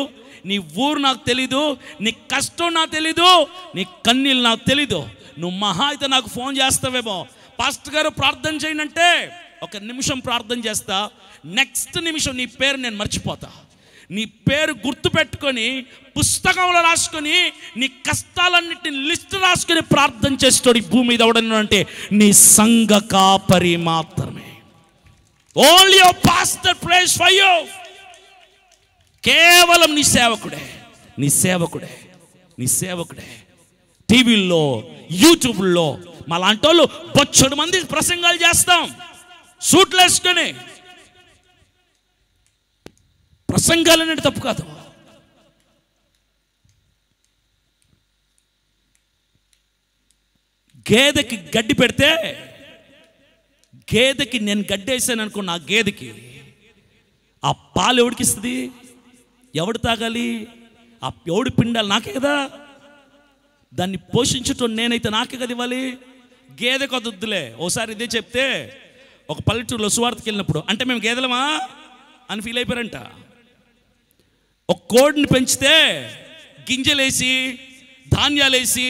నీ ఊరు నాకు తెలీదు, నీ కష్టం నాకు తెలీదు, నీ కన్నీళ్ళు నాకు తెలీదు. నువ్వు మహా అయితే నాకు ఫోన్ చేస్తావేమో, పాస్టర్ గారు ప్రార్థన చేయండి అంటే 1 నిమిషం ప్రార్థన చేస్తా, నెక్స్ట్ నిమిషం నీ పేరు నేను మర్చిపోతా. నీ పేరు గుర్తు పెట్టుకొని పుస్తకంలో రాసుకొని నీ కష్టాలన్నిటిని లిస్ట్ రాసుకొని ప్రార్థన చేస్తాడు ఈ భూమి మీద ఎవడన్నా అంటే నీ సంఘ కాపరి మాత్రమే. Only your pastor prays for you. కేవలం నీ సేవకుడే. టీవీల్లో, యూట్యూబ్లో మా లాంటి వాళ్ళు బొచ్చడు మంది ప్రసంగాలు చేస్తాం, సూట్లు వేసుకొని. ప్రసంగాలు అనేది తప్పు కాదు. గేదెకి గడ్డి పెడితే, గేదెకి నేను గడ్డి వేసాను అనుకో, నా గేదెకి ఆ పాలు ఎవడికి ఇస్తుంది? ఎవడు తాగాలి? ఆ ఎవడు పిండాలి? నాకే కదా. దాన్ని పోషించటం నేనైతే నాకే కదా ఇవ్వాలి. గేదెకి వద్దులే. ఓసారి ఇదే చెప్తే ఒక పల్లెటూరులో సువార్తకి వెళ్ళినప్పుడు, అంటే మేము గేదెలమా అని ఫీల్ అయిపోయారంట. ఒక కోడిని పెంచితే గింజలేసి, ధాన్యాలేసి,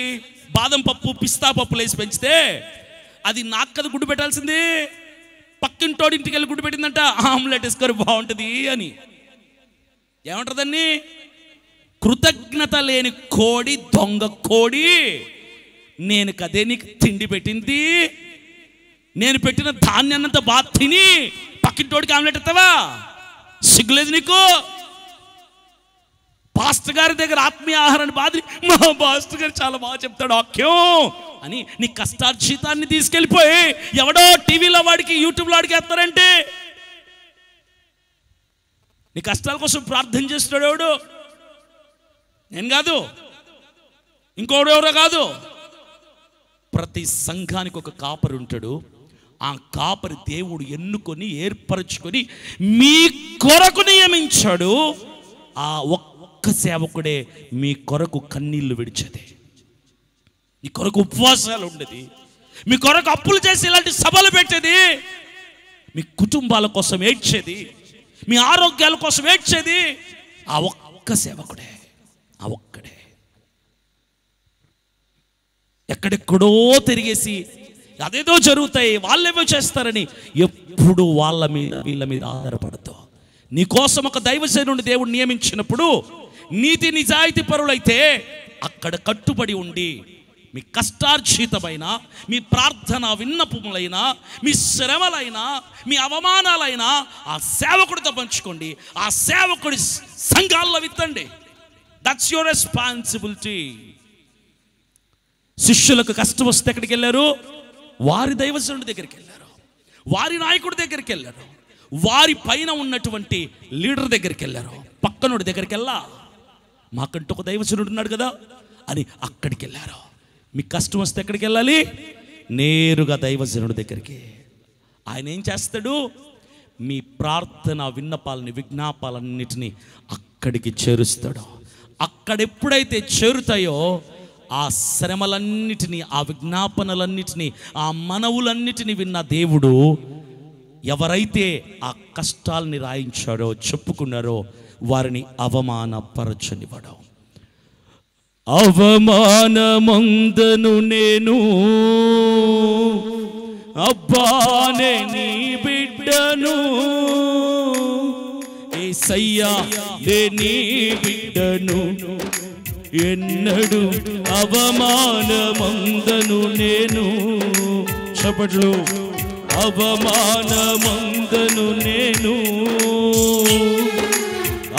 బాదం పప్పు, పిస్తా పప్పులు వేసి పెంచితే అది నాకు కదా గుడ్డు పెట్టాల్సింది. పక్కింటోడి ఇంటికి వెళ్ళి గుడ్డు పెట్టిందంట, ఆమ్లెట్ వేసుకొని బాగుంటుంది అని. ఏమంటారు దాన్ని? కృతజ్ఞత లేని కోడి, దొంగ కోడి. నేను కదే నీకు తిండి పెట్టింది, నేను పెట్టిన ధాన్యాన్నంతా బాగా తిని పక్కింటోడికి ఆమ్లెట్ ఎత్తావా? సిగ్గులేదు నీకు? పాస్టర్ గారి దగ్గర ఆత్మీయ ఆహారాన్ని బాధి, మా పాస్టర్ గారు చాలా బాగా చెప్తాడు వాక్యం అని నీ కష్టార్జితాన్ని తీసుకెళ్ళిపోయి ఎవడో టీవీలో వాడికి యూట్యూబ్లో వాడికి వేస్తారంటే నీ కష్టాల కోసం ప్రార్థన చేస్తాడు ఎవడు? నేను కాదు, ఇంకోడెవరో కాదు. ప్రతి సంఘానికి ఒక కాపరి ఉంటాడు. ఆ కాపరి దేవుడు ఎన్నుకొని ఏర్పరచుకొని మీ కొరకు నియమించాడు. ఆ ఒక్క సేవకుడే మీ కొరకు కన్నీళ్లు విడిచేది, మీ కొరకు ఉపవాసాలు ఉండేది, మీ కొరకు అప్పులు చేసి ఇలాంటి సభలు పెట్టేది, మీ కుటుంబాల కోసం ఏడ్చేది, మీ ఆరోగ్యాల కోసం ఏడ్చేది ఆ ఒక్క సేవకుడే, ఆ ఒక్కడే. ఎక్కడెక్కడో తిరిగేసి అదేదో జరుగుతాయి, వాళ్ళేమో చేస్తారని ఎప్పుడు వీళ్ళ మీద ఆధారపడతావు. నీకోసం ఒక దైవజనుడిని దేవుడు నియమించినప్పుడు నీతి నిజాయితీ పరులైతే అక్కడ కట్టుబడి ఉండి మీ కష్టార్జితమైన, మీ ప్రార్థన విన్నపములైనా, మీ శ్రమలైనా, మీ అవమానాలైనా ఆ సేవకుడితో పంచుకోండి. ఆ సేవకుడి సంఘాల్లో విత్తండి. That's your responsibility. శిష్యులకు కష్టం వస్తే ఎక్కడికి వెళ్ళారు? వారి దైవజనుడి దగ్గరికి వెళ్ళారు, వారి నాయకుడి దగ్గరికి వెళ్ళారు, వారి పైన ఉన్నటువంటి లీడర్ దగ్గరికి వెళ్ళారు. పక్కనుడి దగ్గరికి వెళ్ళా, మాకంటూ ఒక దైవజనుడు ఉన్నాడు కదా అని అక్కడికి వెళ్ళారు. మీకు కష్టం వస్తే ఎక్కడికి వెళ్ళాలి? నేరుగా దైవజనుడి దగ్గరికి. ఆయన ఏం చేస్తాడు? మీ ప్రార్థన విన్నపాలని, విజ్ఞాపాలన్నిటినీ అక్కడికి చేరుస్తాడు. అక్కడెప్పుడైతే చేరుతాయో ఆ శ్రమలన్నిటినీ, ఆ విజ్ఞాపనలన్నిటినీ, ఆ మనవులన్నిటినీ విన్న దేవుడు ఎవరైతే ఆ కష్టాలని రాయించాడో, చెప్పుకున్నారో వారిని అవమానపరచనివాడు. అవమానమందను నేను, అబ్బానే నీ బిడ్డను, యేసయ్యా నీ బిడ్డను, ఎన్నడు అవమానమందను నేను. చప్పట్లు. అవమానమందను నేను,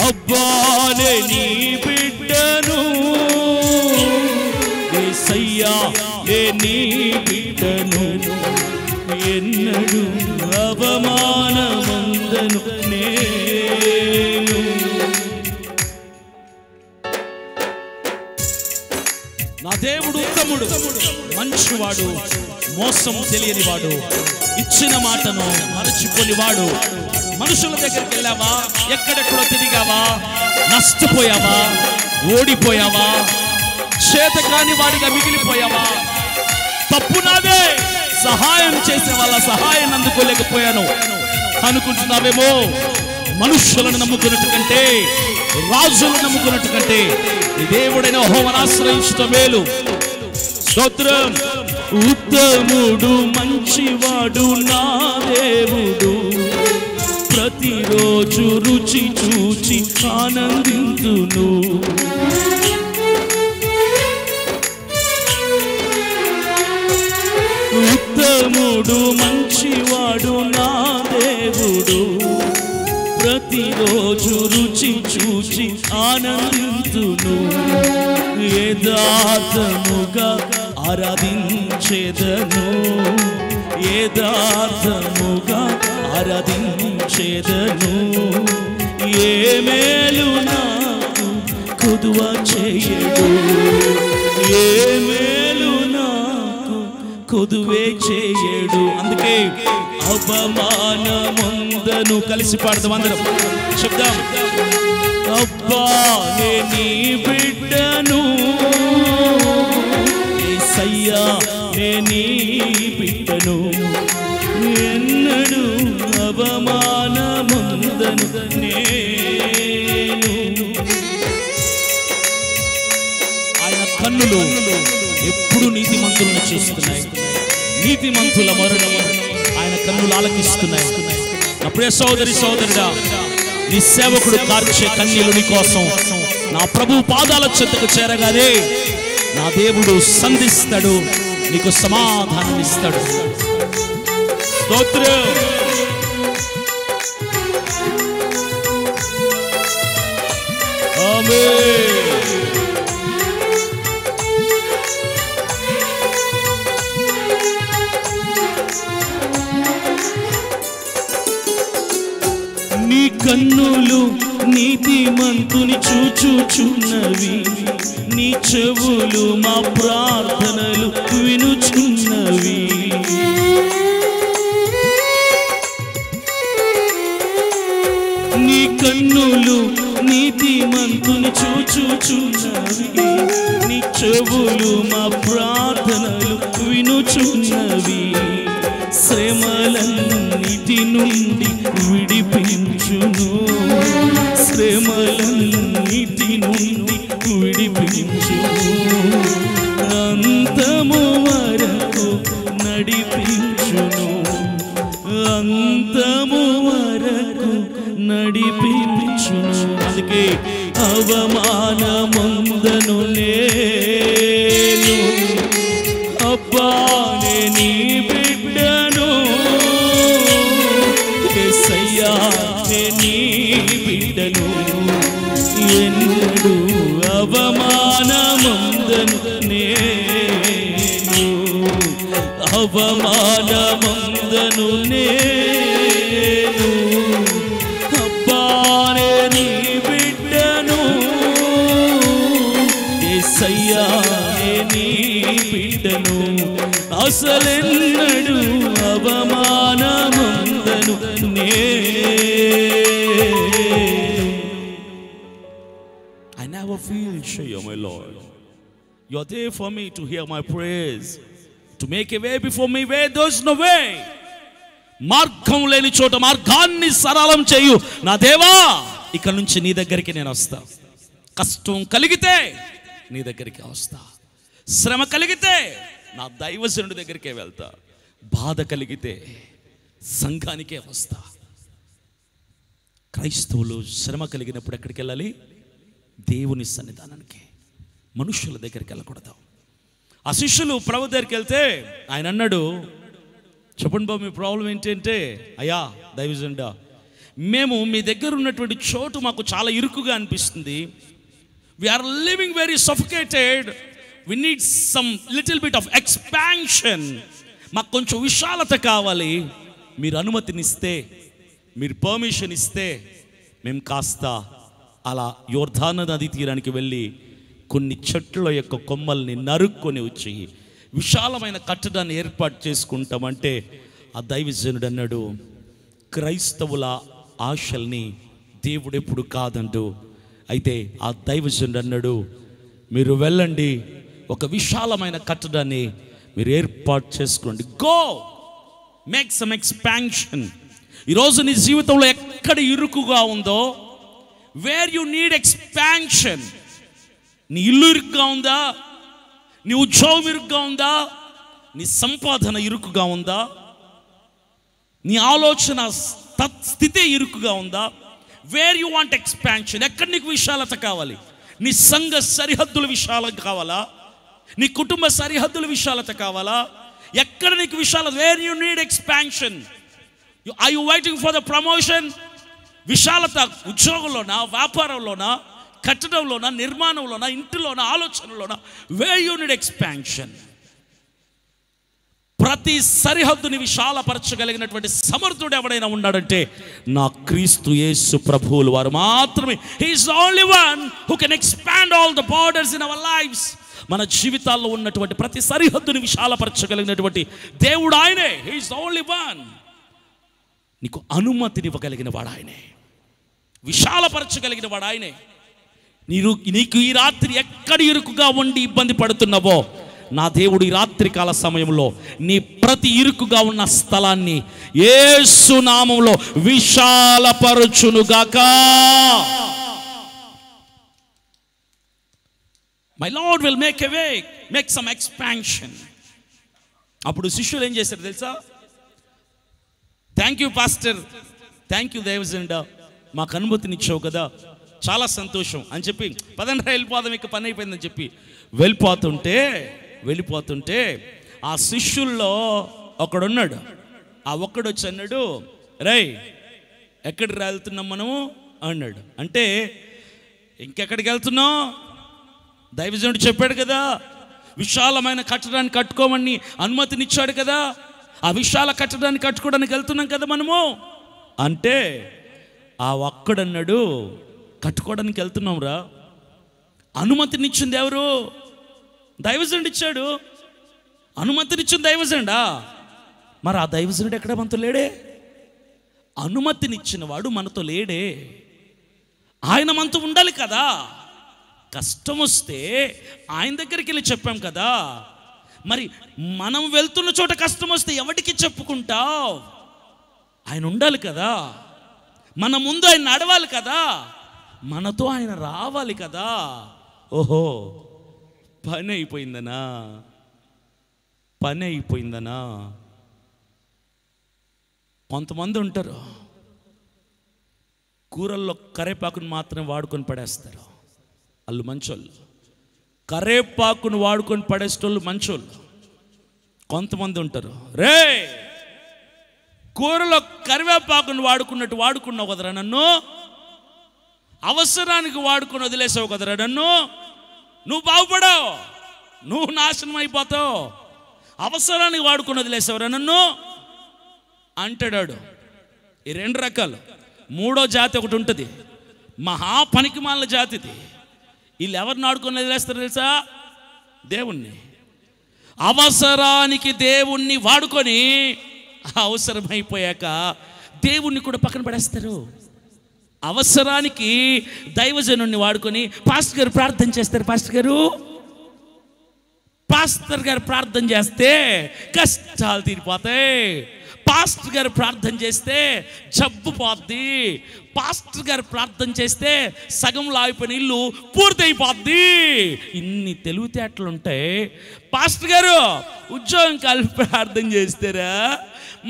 అబ్బానే నీ బిడ్డను, యేసయ్యా నీ బిడ్డను, ఎన్నడు అవమానమందను నేను. నా దేవుడు ఉత్తముడు, మంచివాడు, మోసం తెలియనివాడు, ఇచ్చిన మాటను మరచిపోనివాడు. మనుషుల దగ్గరికి వెళ్ళావా? ఎక్కడెక్కడో తిరిగావా? నష్టపోయావా? ఓడిపోయావా? చేత కాని వాడిగా మిగిలిపోయావా? తప్పు నాదే, సహాయం చేసే వాళ్ళ సహాయం అందుకోలేకపోయాను అనుకుంటున్నావేమో. మనుషులను నమ్ముకున్నట్టు కంటే, రాజులను నమ్ముకున్నట్టు కంటే దేవుడైన యెహోవాను ఆశ్రయించడం మేలు. స్తోత్రం. ఉత్తముడు, మంచివాడు నా దేవుడు, ప్రతిరోజు రుచి చూచి ఆనందింతును. ఉత్తముడు, మంచివాడు నా దేవుడు, ప్రతిరోజు రుచి చూచి ఆనందింతును. యథార్థముగా ఆరాధించేదను, యథార్థముగా ఆరాధించేదను. ఏ మేలు నాకు కొదువ చేయడు, ఏ మేలు నాకు కొదువే చేయడు. అందుకే అవమానమందను కలిసి పాడదాం అందరం, చెప్దాం. అబ్బా నీ బిడ్డను, యేసయ్యా నీ బిడ్డను, ఎన్నడు అవమానమందను నేను. ఆయన కన్నులు ఎప్పుడు నీతిమంతులను చూస్తున్నాయి, నీతిమంతుల మరణం ఆయన కన్నులు ఆలకిస్తున్నాయి. నా ప్రియ సోదరి సోదరుడా, నీ సేవకుడు కార్చే కన్నీలు నీ కోసం నా ప్రభు పాదాల చెంతకు చేరగానే నా దేవుడు సంధిస్తాడు, నీకు సమాధానం ఇస్తాడు. స్తోత్రం. ఆమేన్. నీ కన్నులు నీతిమంతుని చూచుచున్నవి, నీ చెవులు మా ప్రార్థనలు వినుచున్నవి. నీ కన్నులు నీతిమంతుని చూచుచున్నవి, నీ చెవులు మా ప్రార్థనలు వినుచున్నవి. శ్రమలన్నిటి నుండి విడిపించును, శ్రమలన్నిటి నుండి విడిపించును. అంతము వరకు నడిపించును, అంతము వరకు నడిపించును. అందుకే అవమానమందను నేను, అబ్బా నే నీ బిడ్డను, యేసయ్యా నే నీ బిడ్డను. ఎన్నడూ అవమానమందను నేను, అవమానమందను నేను, అబ్బా నే నీ బిడ్డను, యేసయ్యా నే నీ బిడ్డను. అసలెన్నడూ అవమానమందను I never feel shy, my Lord. You are there for me to hear my praise, to make a way before me where there is no way. మార్గం లేని చోట మార్గాన్ని సరళం చేయు నా దేవా. ఇక నుంచి నీ దగ్గరికి నేను వస్తా. కష్టం కలిగితే నీ దగ్గరికి వస్తా, శ్రమ కలిగితే నా దైవజనుడి దగ్గరికే వెళ్తా, బాధ కలిగితే సంఘానికే వస్తా. క్రైస్తవులు శ్రమ కలిగినప్పుడు ఎక్కడికి వెళ్ళాలి? దేవుని సన్నిధానానికి, మనుషుల దగ్గరికి వెళ్ళకూడదు. ఆ శిష్యులు ప్రభు దగ్గరికి వెళ్తే ఆయన అన్నాడు, చెప్పండి బాబు మీ ప్రాబ్లం ఏంటంటే, అయ్యా దైవజనుడా, మేము మీ దగ్గర ఉన్నటువంటి చోటు మాకు చాలా ఇరుకుగా అనిపిస్తుంది. We are living very suffocated, we need some little bit of expansion. మాకు కొంచెం విశాలత కావాలి. మీరు అనుమతినిస్తే, మీరు పర్మిషన్ ఇస్తే మేము కాస్త అలా యోర్దాను నది తీరానికి వెళ్ళి కొన్ని చెట్ల యొక్క కొమ్మల్ని నరుక్కొని వచ్చి విశాలమైన కట్టడాన్ని ఏర్పాటు చేసుకుంటామంటే ఆ దైవజనుడు అన్నాడు, క్రైస్తవుల ఆశల్ని దేవుడు ఎప్పుడు కాదంటూ. అయితే ఆ దైవజనుడు అన్నాడు, మీరు వెళ్ళండి, ఒక విశాలమైన కట్టడాన్ని మీరు ఏర్పాటు చేసుకోండి. Go make some expansion. ఈరోజు నీ జీవితంలో ఎక్కడ ఇరుకుగా ఉందో, వేర్ యు నీడ్ ఎక్స్పాన్షన్, నీ ఇల్లు ఇరుకుగా ఉందా, నీ ఉద్యోగం ఇరుకుగా ఉందా, నీ సంపాదన ఇరుకుగా ఉందా, నీ ఆలోచన స్థితి ఇరుకుగా ఉందా, వేర్ యు వాంట్ ఎక్స్పాన్షన్, ఎక్కడ నీకు విశాలత కావాలి? నీ సంఘ సరిహద్దుల విశాలత కావాలా? నీ కుటుంబ సరిహద్దుల విశాలత కావాలా? ఎక్కడ నీకు విశాలత? Where you need expansion. Are you waiting for the promotion? విశాలత ఉద్యోగంలోనా, వ్యాపారంలోనా, కట్టడంలోనా, నిర్మాణంలోనా, ఇంటిలోనా, ఆలోచనలోనా? Where you need expansion. ప్రతి సరిహద్దుని విశాలపరచగలిగినటువంటి సమర్థుడు ఎవడైనా ఉన్నాడంటే నా క్రీస్తు యేసు ప్రభువులు వారు మాత్రమే. He is the only one who can expand all the borders in our lives. మన జీవితాల్లో ఉన్నటువంటి ప్రతి సరిహద్దుని విశాలపరచగలిగినటువంటి దేవుడు ఆయనే. He is the only one. నీకు అనుమతినివ్వగలిగిన వాడు ఆయనే, విశాలపరచగలిగిన వాడు ఆయనే. నీకు ఈ రాత్రి ఎక్కడ ఇరుకుగా ఉండి ఇబ్బంది పడుతున్నావో, నా దేవుడు ఈ రాత్రి కాల సమయంలో నీ ప్రతి ఇరుకుగా ఉన్న స్థలాన్ని యేసు నామములో విశాలపరచునుగాక. My lord will make a way, make some expansion. అప్పుడు శిష్యులు ఏం చేశారు తెలుసా? Thank you pastor, thank you దైవజనుడా, మాకు అనుమతినిచ్చావు కదా, చాలా సంతోషం అని చెప్పి పదండ్రా వెళ్ళిపోదాం, ఇక పని అయిపోయిందని చెప్పి వెళ్ళిపోతుంటే ఆ శిష్యుల్లో ఒకడున్నాడు. ఆ ఒక్కడు వచ్చి అన్నాడు, రేయ్ ఎక్కడికి వెళ్తున్నాం మనము అన్నాడు. అంటే ఇంకెక్కడికి వెళ్తున్నావు? దైవజనుడు చెప్పాడు కదా, విశాలమైన కట్టడాన్ని కట్టుకోమని అనుమతినిచ్చాడు కదా. ఆ విశాల కట్టడాన్ని కట్టుకోవడానికి వెళ్తున్నాం కదా మనము. అంటే ఆ ఒక్కడన్నాడు కట్టుకోవడానికి వెళ్తున్నాం రా. అనుమతినిచ్చింది ఎవరు? దైవజనుడు ఇచ్చాడు. అనుమతినిచ్చింది దైవజనుడా? మరి ఆ దైవజనుడు ఎక్కడ మనతో లేడే? అనుమతినిచ్చిన వాడు మనతో లేడే. ఆయన మనతో ఉండాలి కదా. కష్టం వస్తే ఆయన దగ్గరికి వెళ్ళి చెప్పాం కదా. మరి మనం వెళ్తున్న చోట కష్టం వస్తే ఎవరికి చెప్పుకుంటావు? ఆయన ఉండాలి కదా. మన ముందు ఆయన నడవాలి కదా. మనతో ఆయన రావాలి కదా. ఓహో, పని అయిపోయిందనా? పని అయిపోయిందనా? కొంతమంది ఉంటారు, కూరల్లో కరేపాకును మాత్రమే వాడుకొని పడేస్తారు. వాళ్ళు మంచోళ్ళు. కరేపాకును వాడుకొని పడేసేటోళ్ళు మంచోళ్ళు. కొంతమంది ఉంటారు, రే కూరలో కరివేపాకును వాడుకున్నట్టు వాడుకున్నావు కదరా నన్ను, అవసరానికి వాడుకొని వదిలేసావు కదరా నన్ను, నువ్వు బాగుపడావు, నువ్వు నాశనం అయిపోతావు, అవసరానికి వాడుకొని వదిలేసావురా నన్ను అంటాడు. ఈ రెండు రకాలు. మూడో జాతి ఒకటి ఉంటుంది, మహా పనికిమాలిన జాతిది. వీళ్ళు ఎవరిని ఆడుకొని వదిలేస్తారు తెలుసా? దేవుణ్ణి. అవసరానికి దేవుణ్ణి వాడుకొని అవసరమైపోయాక దేవుణ్ణి కూడా పక్కన పడేస్తారు. అవసరానికి దైవజనుణ్ణి వాడుకొని పాస్టర్ గారు ప్రార్థన చేస్తారు. పాస్టర్ గారు ప్రార్థన చేస్తే కష్టాలు తీరిపోతాయి. పాస్టర్ గారు ప్రార్థన చేస్తే జబ్బు పోద్ది. పాస్టర్ గారు ప్రార్థన చేస్తే సగం లాగిపోయిన ఇల్లు పూర్తయిపోద్ది. ఇన్ని తెలివితేటలు ఉంటాయి. పాస్టర్ గారు ఉద్యోగం కలిపి ప్రార్థన చేస్తారా?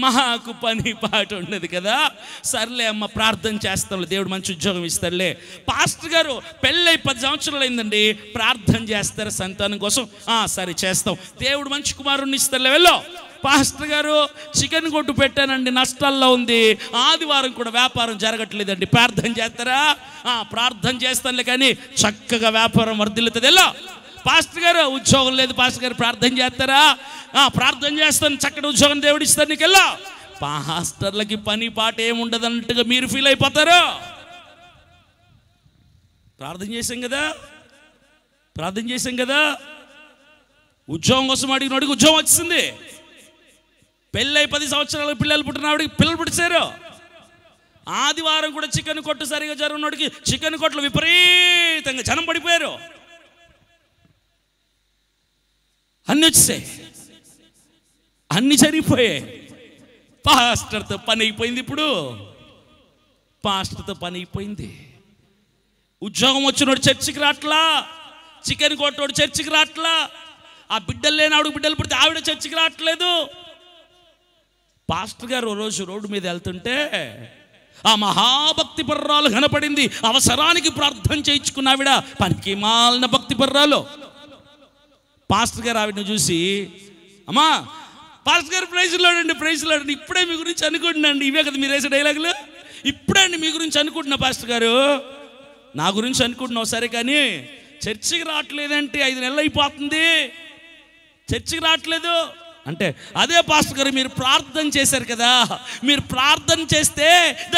మాకు పని పాట ఉండదు కదా. సర్లే అమ్మ ప్రార్థన చేస్తాంలే, దేవుడు మంచి ఉద్యోగం ఇస్తాడులే. పాస్టర్ గారు పెళ్ళై 10 సంవత్సరాలు అయిందండి, ప్రార్థన చేస్తారు సంతానం కోసం. సరే చేస్తాం, దేవుడు మంచి కుమారుణ్ణి ఇస్తాడులే, వెళ్ళు. పాస్టర్ గారు చికెన్ కొట్టు పెట్టానండి, నష్టాల్లో ఉంది, ఆదివారం కూడా వ్యాపారం జరగట్లేదండి, ప్రార్థన చేస్తారా? ప్రార్థన చేస్తానులే కానీ చక్కగా వ్యాపారం వర్ధిల్లుతుంది, వెళ్ళు. పాస్టర్ గారు ఉద్యోగం లేదు, పాస్టర్ గారు ప్రార్థన చేస్తారా? ప్రార్థన చేస్తాను, చక్కటి ఉద్యోగం దేవుడు ఇస్తాను, నీకు వెళ్ళా. పాస్టర్లకి పని పాట ఏముండదు అన్నట్టుగా మీరు ఫీల్ అయిపోతారు. ప్రార్థన చేసాం కదా, ఉద్యోగం కోసం అడిగినోడికి ఉద్యోగం వచ్చింది. పెళ్ళై 10 సంవత్సరాలు పిల్లలు పుట్టినవాడికి పిల్లలు పుట్టించారు. ఆదివారం కూడా చికెన్ కొట్టు సరిగా జరుగునోడికి చికెన్ కొట్లు విపరీతంగా జనం పడిపోయారు. అన్నీ వచ్చేసాయి, అన్నీ జరిగిపోయాయి. పాస్టర్తో పని అయిపోయింది. ఇప్పుడు పాస్టర్తో పని అయిపోయింది. ఉద్యోగం వచ్చినోడు చర్చికి రాట్లా, చికెన్ కొట్టోడు చర్చికి రాట్లా, ఆ బిడ్డలు లేనాడు బిడ్డలు పుడితే ఆవిడ చర్చికి రావట్లేదు. పాస్టర్ గారు రోజు రోడ్డు మీద వెళ్తుంటే ఆ మహాభక్తి పర్రాలు కనపడింది. అవసరానికి ప్రార్థన చేయించుకున్న ఆవిడ పనికి మాలిన భక్తి పర్రాలు. పాస్టర్ గారు ఆవిడని చూసి, అమ్మా పాస్టర్ గారు ప్రైజ్ లాడండి, ఇప్పుడే మీ గురించి అనుకుంటున్నాండి. ఇవే కదా మీరు వేసే డైలాగులు. ఇప్పుడే అండి మీ గురించి అనుకుంటున్నా పాస్టర్ గారు. నా గురించి అనుకుంటున్నావు సరే, కానీ చర్చికి రావట్లేదంటే 5 నెలలు అయిపోతుంది, చర్చికి రావట్లేదు అంటే, అదే పాస్టర్ గారు మీరు ప్రార్థన చేశారు కదా, మీరు ప్రార్థన చేస్తే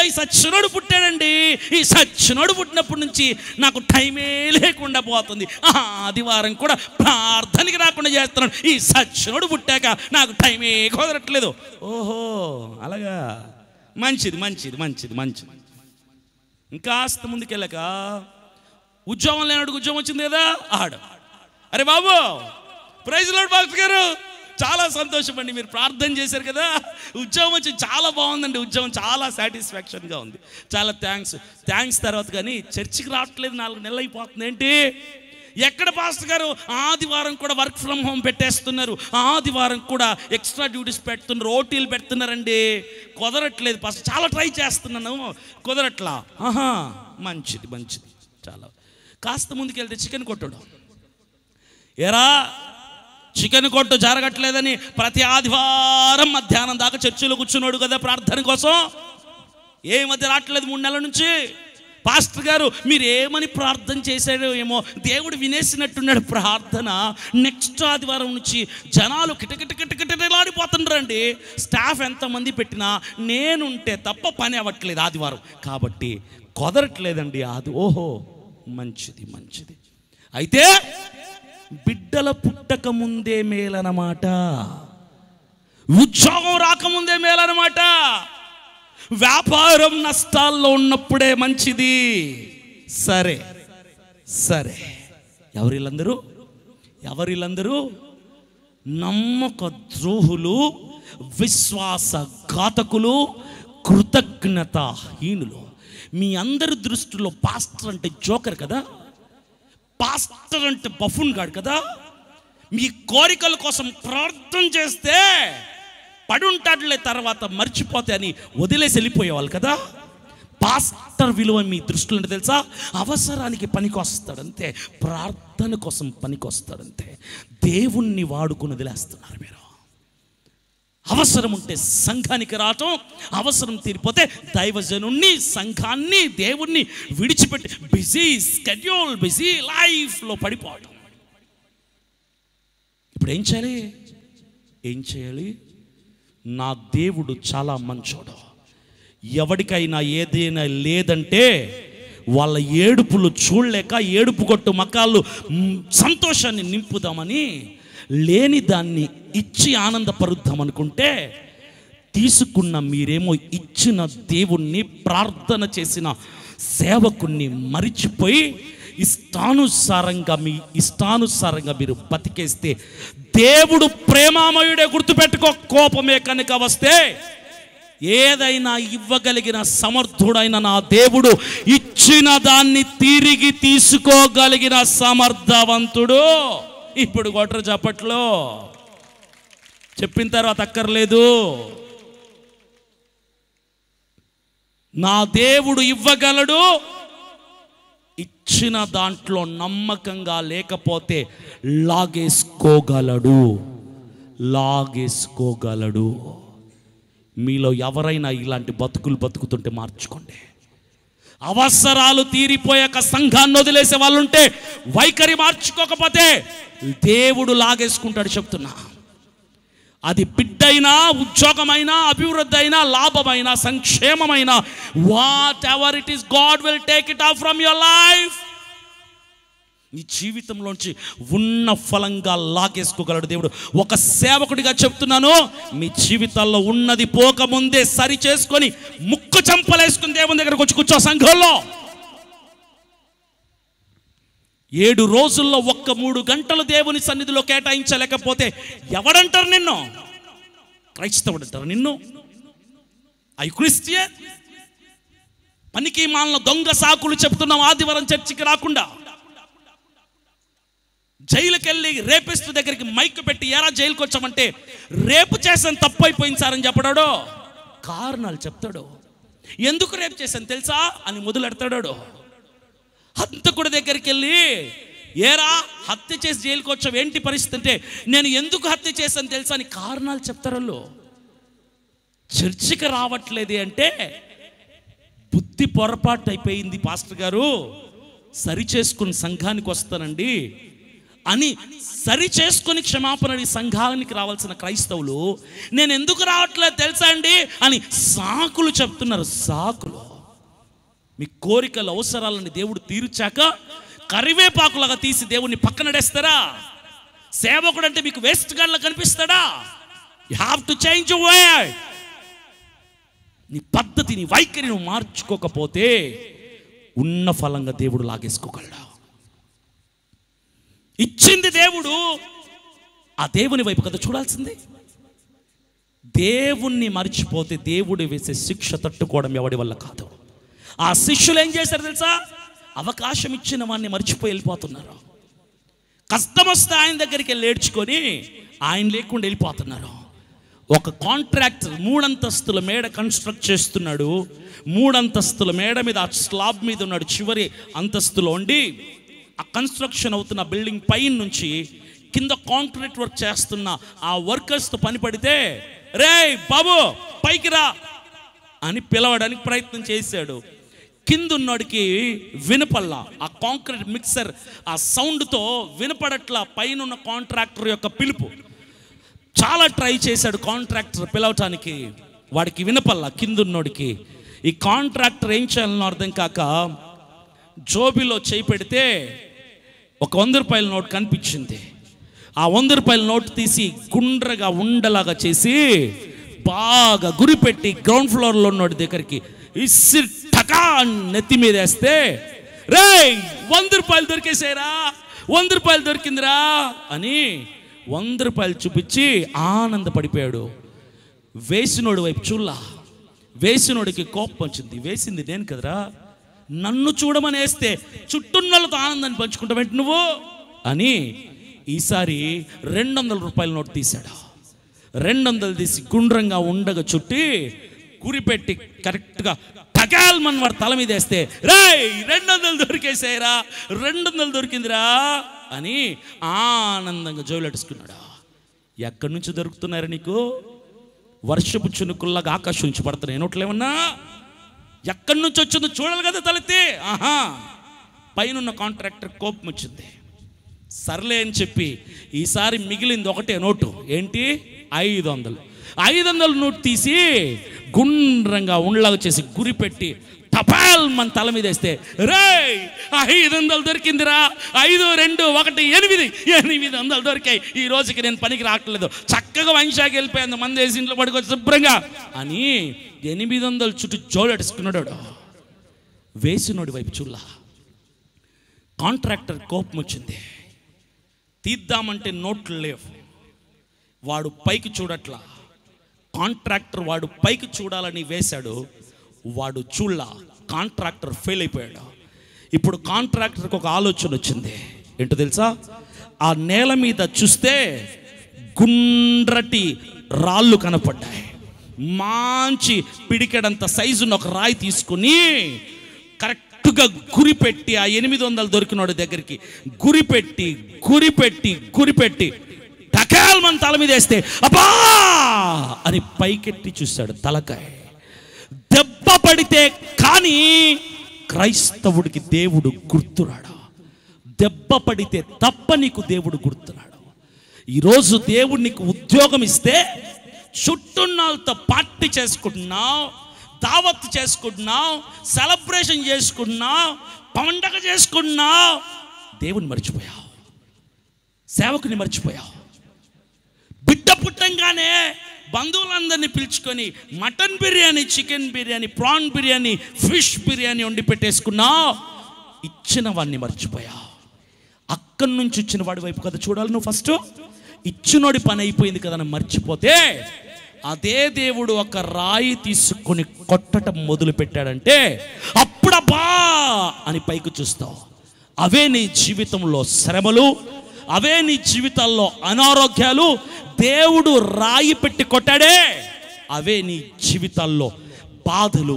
ఈ సచ్చినోడు పుట్టాడండి, ఈ సచ్చినోడు పుట్టినప్పటి నుంచి నాకు టైమే లేకుండా పోతుంది, ఆదివారం కూడా ప్రార్థనకి రాకుండా చేస్తున్నాను, ఈ సచ్చినోడు పుట్టాక నాకు టైమే కుదరట్లేదు. ఓహో అలాగా, మంచిది. ఇంకాస్త ముందుకెళ్ళక ఉద్యోగం లేనాడు ఉద్యోగం వచ్చింది కదా, అరే బాబు ప్రైజ్ లార్డ్ పాస్టర్ గారు, చాలా సంతోషం అండి, మీరు ప్రార్థన చేశారు కదా, ఉద్యోగం వచ్చి చాలా బాగుందండి, ఉద్యోగం చాలా సాటిస్ఫాక్షన్గా ఉంది, చాలా థ్యాంక్స్ తర్వాత కానీ చర్చికి రావట్లేదు, 4 నెలలు అయిపోతుంది. ఏంటి ఎక్కడ పాస్టర్ గారు ఆదివారం కూడా వర్క్ ఫ్రమ్ హోమ్ పెట్టేస్తున్నారు, ఆదివారం కూడా ఎక్స్ట్రా డ్యూటీస్ పెడుతున్నారు, ఓటీలు పెడుతున్నారండి, కుదరట్లేదు పాస్టర్, చాలా ట్రై చేస్తున్నాను కుదరట్లా. మంచిది చాలా. కాస్త ముందుకెళ్తే చికెన్ కొట్టడం, ఎరా చికెన్ కొట్టు జరగట్లేదని ప్రతి ఆదివారం మధ్యాహ్నం దాకా చర్చిలో కూర్చున్నాడు కదా ప్రార్థన కోసం, ఏ మధ్య రావట్లేదు 3 నెలల నుంచి, పాస్టర్ గారు మీరు ఏమని ప్రార్థన చేశాడో ఏమో, దేవుడు వినేసినట్టున్నాడు ప్రార్థన. నెక్స్ట్ ఆదివారం నుంచి జనాలు కిటకిటకిటకిటలాడిపోతుండ్రండి. స్టాఫ్ ఎంతమంది పెట్టినా నేనుంటే తప్ప పని అవ్వట్లేదు ఆదివారం, కాబట్టి కుదరట్లేదండి. ఓహో మంచిది మంచిది. అయితే బిడ్డల పుట్టక ముందే మేలనమాట, ఉద్యోగం రాకముందే మేలనమాట, వ్యాపారం నష్టాల్లో ఉన్నప్పుడే మంచిది. సరే సరే, ఎవరిలందరూ నమ్మక ద్రోహులు, విశ్వాసఘాతకులు, కృతజ్ఞతాహీనులు. మీ అందరి దృష్టిలో పాస్టర్ అంటే జోకర్ కదా, పాస్టర్ అంటే బఫూన్ గాడు కదా. మీ కోరికల కోసం ప్రార్థన చేస్తే పడుంటాడులే తర్వాత మర్చిపోతే అని వదిలేసి వెళ్ళిపోయేవాళ్ళు కదా. పాస్టర్ విలువ మీ దృష్టిలో అంటే తెలుసా? అవసరానికి పనికొస్తాడంతే, ప్రార్థన కోసం పనికొస్తాడంతే. దేవుణ్ణి వాడుకుని వదిలేస్తున్నారు మీరు. అవసరం ఉంటే సంఘానికి రావటం, అవసరం తీరిపోతే దైవజనుణ్ణి, సంఘాన్ని, దేవుణ్ణి విడిచిపెట్టి బిజీ స్కెడ్యూల్, బిజీ లైఫ్లో పడిపోవడం. ఇప్పుడు ఏం చేయాలి? నా దేవుడు చాలా మంచోడు. ఎవరికైనా ఏదైనా లేదంటే వాళ్ళ ఏడుపులు చూడలేక ఏడుపు కొట్టు మకాళ్ళు సంతోషాన్ని నింపుదామని, లేని దాన్ని ఇచ్చి ఆనందపరుద్దాం అనుకుంటే, తీసుకున్న మీరేమో ఇచ్చిన దేవుణ్ణి, ప్రార్థన చేసిన సేవకుణ్ణి మరిచిపోయి ఇష్టానుసారంగా మీరు బతికేస్తే, దేవుడు ప్రేమామయుడే, గుర్తుపెట్టుకో. కోపమే కనుక వస్తే ఏదైనా ఇవ్వగలిగిన సమర్థుడైన నా దేవుడు ఇచ్చిన దాన్ని తిరిగి తీసుకోగలిగిన సమర్థవంతుడు. ఇప్పుడు కొట్ర చప్పట్లో చెప్పిన తర్వాత అక్కర్లేదు. నా దేవుడు ఇవ్వగలడు, ఇచ్చిన దాంట్లో నమ్మకంగా లేకపోతే లాగేసుకోగలడు. మీలో ఎవరైనా ఇలాంటి బతుకుతుంటే మార్చుకోండి. అవసరాలు తీరిపోయాక సంఘాన్ని వదిలేసే వాళ్ళు ఉంటే వైఖరి మార్చుకోకపోతే దేవుడు లాగేసుకుంటాడు చెప్తున్నా. అది బిడ్డైనా, ఉద్యోగమైనా, అభివృద్ధి అయినా, లాభమైనా, సంక్షేమమైనా, whatever it is, God will take it off from your life. నీ జీవితంలోంచి ఉన్న ఫలంగా లాగేసుకోగలడు దేవుడు. ఒక సేవకుడిగా చెప్తున్నాను, మీ జీవితాల్లో ఉన్నది పోకముందే సరి చేసుకొని ముక్కు చంపలేసుకుని దేవుని దగ్గరకు వచ్చి కూర్చో. సంఘంలో 7 రోజుల్లో 3 గంటలు దేవుని సన్నిధిలో కేటాయించలేకపోతే ఎవడంటారు నిన్ను? క్రైస్తవుడు అంటారు నిన్ను? I Christian? పనికి మాలిన దొంగ సాకులు చెప్తున్నాం ఆదివారం చర్చికి రాకుండా. జైలుకి వెళ్ళి రేపిస్తు దగ్గరికి మైక్ పెట్టి ఎరా జైలుకి వచ్చామంటే రేపు చేసాను, తప్పు అయిపోయింది సార్ అని చెప్పడాడు. కారణాలు చెప్తాడు. ఎందుకు రేపు చేశాను తెలుసా అని మొదలెడతాడు. హంతకుడి దగ్గరికి వెళ్ళి ఏరా హత్య చేసి జైలుకి వచ్చావు, ఏంటి పరిస్థితి అంటే నేను ఎందుకు హత్య చేశాను తెలుసా అని కారణాలు చెప్తారు. చర్చికి రావట్లేదు అంటే బుద్ధి పొరపాటు అయిపోయింది పాస్టర్ గారు, సరి చేసుకుని సంఘానికి వస్తానండి అని సరి చేసుకొని క్షమాపణ అడిగి సంఘానికి రావాల్సిన క్రైస్తవులు నేను ఎందుకు రావట్లేదు తెలుసా అండి అని సాకులు చెప్తున్నారు. సాకులు. మీ కోరికల అవసరాలని దేవుడు తీర్చాక కరివేపాకులాగా తీసి దేవుడిని పక్కనడేస్తారా? సేవకుడు అంటే మీకు వేస్ట్ గాడ్లా కనిపిస్తాడా? You have to change your way. నీ పద్ధతి, నీ వైఖరి నువ్వు మార్చుకోకపోతే ఉన్న ఫలంగా దేవుడు లాగేసుకోగలడు. ఇచ్చింది దేవుడు, ఆ దేవుని వైపు కదా చూడాల్సింది. దేవుణ్ణి మర్చిపోతే దేవుడు వేసే శిక్ష తట్టుకోవడం ఎవడి వల్ల కాదు. ఆ శిష్యులు ఏం చేశారు తెలుసా? అవకాశం ఇచ్చిన వాడిని మర్చిపోయి వెళ్ళిపోతున్నారు. కష్టం వస్తే ఆయన దగ్గరికి వెళ్ళి ఏడ్చుకొని ఆయన లేకుండా వెళ్ళిపోతున్నారు. ఒక కాంట్రాక్టర్ 3 అంతస్తుల మేడ కన్స్ట్రక్ట్ చేస్తున్నాడు. 3 అంతస్తుల మేడ మీద ఆ స్లాబ్ మీద ఉన్నాడు. చివరి అంతస్తులో ఉండి ఆ కన్స్ట్రక్షన్ అవుతున్న బిల్డింగ్ పైన నుంచి కింద కాంక్రీట్ వర్క్ చేస్తున్న ఆ వర్కర్స్తో పని పడితే, రే బాబు పైకి రా అని పిలవడానికి ప్రయత్నం చేశాడు. కిందున్నోడికి వినపల్లా. ఆ కాంక్రీట్ మిక్సర్ ఆ సౌండ్తో వినపడట్లా పైన ఉన్న కాంట్రాక్టర్ యొక్క పిలుపు. చాలా ట్రై చేశాడు కాంట్రాక్టర్ పిలవటానికి, వాడికి వినపల్లా కిందున్నోడికి. ఈ కాంట్రాక్టర్ ఏం చేయాలనో అర్థం కాక జోబిలో చేయి పెడితే ఒక 100 రూపాయల నోట్ కనిపించింది. ఆ 100 రూపాయల నోట్ తీసి గుండ్రగా ఉండలాగా చేసి బాగా గురిపెట్టి గ్రౌండ్ ఫ్లోర్లో ఉన్నోడి దగ్గరికి ఇసిరి టకా నెత్తి మీద వేస్తే, రేయ్ 100 రూపాయలు దొరికేసారా, 100 రూపాయలు దొరికిందిరా అని 100 రూపాయలు చూపించి ఆనందపడిపోయాడు. వేసినోడు వైపు చూల్లా. వేసినోడికి కోపం వచ్చింది. వేసింది నేను కదరా, నన్ను చూడమని వేస్తే చుట్టూన్నోళ్ళతో ఆనందాన్ని పంచుకుంటావేంటి నువ్వు అని ఈసారి 200 రూపాయల నోటు తీశాడు. 200 తీసి గుండ్రంగా ఉండగా చుట్టి గురిపెట్టి కరెక్ట్గా టకాల్మన్ వాడు తల మీద వేస్తే, రేయ్ 200 దొరికేసాయిరా, 200 దొరికిందిరా అని ఆనందంగా జోలెట్టుకున్నాడు. ఎక్కడి నుంచి దొరుకుతున్నారు నీకు? వర్షపు చినుకుల్లాగా ఆకాశం నుంచి పడుతున్నాయి నోట్లేమన్నా? ఎక్కడి నుంచి వచ్చిందో చూడాలి కదా తలెత్తి. ఆహా, పైన కాంట్రాక్టర్ కోపం వచ్చింది. సర్లే అని చెప్పి ఈసారి మిగిలింది ఒకటే నోటు. ఏంటి? 500. 500 నోటు తీసి గుండ్రంగా ఉండలాగా చేసి గురిపెట్టి టపాల్ మన తల మీద వేస్తే, రేయ్ 500 దొరికిందిరా, 5, 2, 1, 800 దొరికాయి. ఈ రోజుకి నేను పనికి రావట్లేదు, చక్కగా వంశాకి వెళ్ళిపోయాను, మంది వేసి ఇంట్లో పడుకోవచ్చు శుభ్రంగా అని 800 చుట్టూ జోలెట్టుకున్నాడు. వేసినోడి వైపు చూల్లా. కాంట్రాక్టర్ కోపం వచ్చింది. తీద్దామంటే నోట్లు లేవు. వాడు పైకి చూడట్లా. కాంట్రాక్టర్ వాడు పైకి చూడాలని వేశాడు, వాడు చూళ్ళ. కాంట్రాక్టర్ ఫెయిల్ అయిపోయాడు. ఇప్పుడు కాంట్రాక్టర్కి ఒక ఆలోచన వచ్చింది. ఏంటో తెలుసా? ఆ నేల మీద చూస్తే గుండ్రటి రాళ్ళు కనపడ్డాయి. మంచి పిడికెడంత సైజున్న ఒక రాయి తీసుకుని కరెక్ట్గా గురిపెట్టి ఆ 800 దొరికినోడి దగ్గరికి గురిపెట్టి గురిపెట్టి గురిపెట్టి టకాల్ మన తల మీద వేస్తే అబ్బా అని పైకెట్టి చూశాడు. తలకాయ దెబ్బ పడితే కానీ క్రైస్తవుడికి దేవుడు గుర్తురాడు. దెబ్బ పడితే తప్ప నీకు దేవుడు గుర్తురాడు. ఈరోజు దేవుడు నీకు ఉద్యోగం ఇస్తే చుట్టూన్నాళ్ళతో పార్టీ చేసుకుంటున్నావు, దావత్ చేసుకుంటున్నావు, సెలబ్రేషన్ చేసుకుంటున్నావు, పండగ చేసుకుంటున్నావు, దేవుని మర్చిపోయావు, సేవకుని మర్చిపోయావు. బిడ్డ పుట్టంగానే బంధువులందరినీ పిలుచుకొని mutton biryani, chicken biryani, prawn biryani, fish biryani వండి పెట్టేసుకున్నావు. ఇచ్చిన వాడిని మర్చిపోయావు. అక్కడి నుంచి ఇచ్చిన వాడి వైపు కదా చూడాలి నువ్వు. ఫస్ట్ ఇచ్చినోడి పని అయిపోయింది కదా అని మర్చిపోతే అదే దేవుడు ఒక రాయి తీసుకొని కొట్టడం మొదలు పెట్టాడంటే అప్పుడబ్బా అని పైకి చూస్తావు. అవే నీ జీవితంలో శ్రమలు, అవే నీ జీవితాల్లో అనారోగ్యాలు. దేవుడు రాయి పెట్టి కొట్టాడే, అవే నీ జీవితాల్లో బాధలు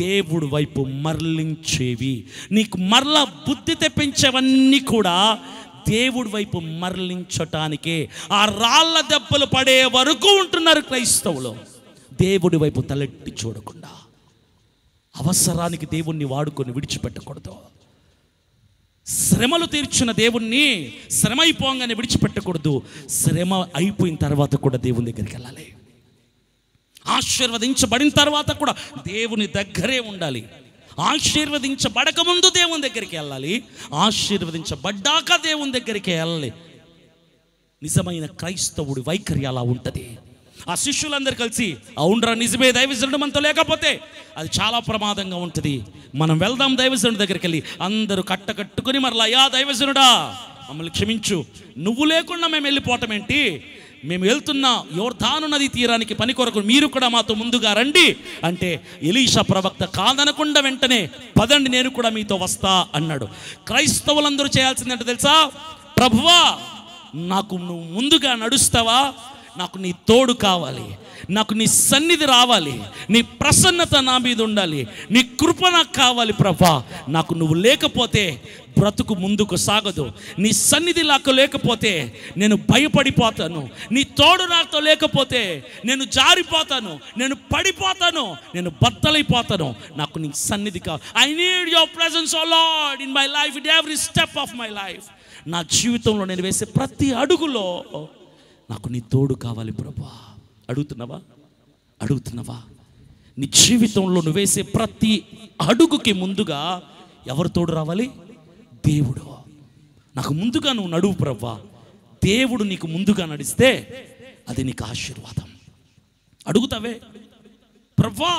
దేవుడి వైపు మరలించేవి. నీకు మరలా బుద్ధి తెప్పించేవన్నీ కూడా దేవుడి వైపు మరలించటానికే. ఆ రాళ్ళ దెబ్బలు పడే వరకు ఉంటున్నారు క్రైస్తవులు, దేవుడి వైపు తలెట్టి చూడకుండా. అవసరానికి దేవుణ్ణి వాడుకొని విడిచిపెట్టకూడదు. శ్రమలు తీర్చిన దేవుణ్ణి శ్రమ అయిపోగానే విడిచిపెట్టకూడదు. శ్రమ అయిపోయిన తర్వాత కూడా దేవుని దగ్గరికి వెళ్ళాలి. ఆశీర్వదించబడిన తర్వాత కూడా దేవుని దగ్గరే ఉండాలి. ఆశీర్వదించబడక ముందు దేవుని దగ్గరికి వెళ్ళాలి, ఆశీర్వదించబడ్డాక దేవుని దగ్గరికి వెళ్ళాలి. నిజమైన క్రైస్తవుడి వైఖరి అలా ఉంటుంది. ఆ శిష్యులందరూ కలిసి అవునరా నిజమే దైవజనుడు మనతో లేకపోతే అది చాలా ప్రమాదంగా ఉంటుంది, మనం వెళ్దాం దైవజనుడి దగ్గరికి వెళ్ళి. అందరూ కట్టుకుని మరలా, అయ్యా దైవజనుడా మమ్మల్ని క్షమించు, నువ్వు లేకుండా మేము వెళ్ళిపోవటం ఏంటి, మేము వెళ్తున్నా యోర్దాను నది తీరానికి పని కొరకు, మీరు కూడా మాతో ముందుగా రండి అంటే ఎలీషా ప్రవక్త కాదనకుండా వెంటనే పదండి నేను కూడా మీతో వస్తా అన్నాడు. క్రైస్తవులందరూ చేయాల్సిందంటే తెలుసా? ప్రభువా నాకు నువ్వు ముందుగా నడుస్తావా, నాకు నీ తోడు కావాలి, నాకు నీ సన్నిధి రావాలి, నీ ప్రసన్నత నా మీద ఉండాలి, నీ కృప నాకు కావాలి ప్రభా. నాకు నువ్వు లేకపోతే బ్రతుకు ముందుకు సాగదు. నీ సన్నిధి నాకు లేకపోతే నేను భయపడిపోతాను. నీ తోడు నాతో లేకపోతే నేను జారిపోతాను, నేను పడిపోతాను, నేను బద్దలైపోతాను. నాకు నీ సన్నిధి కావాలి. I need your presence O Lord in my life, in every step of my life. నా జీవితంలో నేను వేసే ప్రతి అడుగులో నాకు నీ తోడు కావాలి ప్రభువా. అడుగుతున్నావా? నీ జీవితంలో నువ్వు వేసే ప్రతి అడుగుకి ముందుగా ఎవరు తోడు రావాలి? దేవుడు. నాకు ముందుగా నువ్వు నడువు ప్రభువా. దేవుడు నీకు ముందుగా నడిస్తే అది నీకు ఆశీర్వాదం. అడుగుతావే, ప్రభువా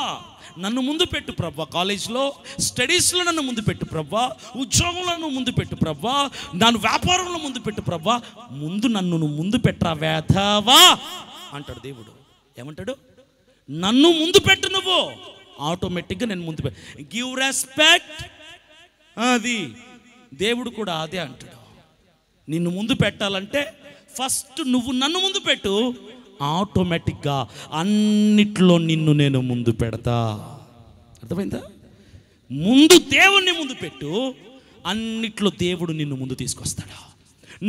నన్ను ముందు పెట్టు ప్రభువా, కాలేజ్లో స్టడీస్లో నన్ను ముందు పెట్టు ప్రభువా, ఉద్యోగంలో నువ్వు ముందు పెట్టు ప్రభువా, నన్ను వ్యాపారంలో ముందు పెట్టు ప్రభువా. ముందు నన్ను నువ్వు ముందు పెట్టరా వేధవా అంటాడు దేవుడు. ఏమంటాడు? నన్ను ముందు పెట్టు, నువ్వు ఆటోమేటిక్గా నేను ముందు పెట్టు. Give respect. అది దేవుడు కూడా అదే అంటాడు. నిన్ను ముందు పెట్టాలంటే ఫస్ట్ నువ్వు నన్ను ముందు పెట్టు, ఆటోమేటిక్గా అన్నిట్లో నిన్ను నేను ముందు పెడతా. అర్థమైందా? ముందు దేవుణ్ణి ముందు పెట్టు, అన్నిట్లో దేవుడు నిన్ను ముందు తీసుకొస్తాడు.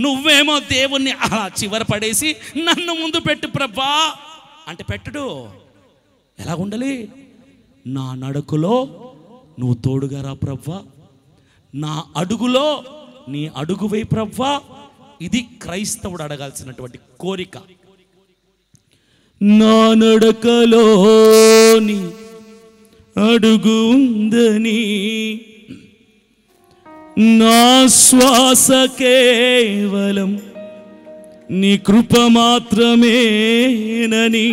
నువ్వేమో దేవుణ్ణి అలా చివర పడేసి నన్ను ముందు పెట్టు ప్రభా అంటే పెట్టడు. ఎలా ఉండాలి? నా నడకలో నువ్వు తోడుగా రా ప్రభా, నా అడుగులో నీ అడుగు వేయి ప్రభా. ఇది క్రైస్తవుడు అడగాల్సినటువంటి కోరిక. నా నడకలో నీ అడుగు ఉందని, నా శ్వాస కేవలం నీ కృప మాత్రమేనని,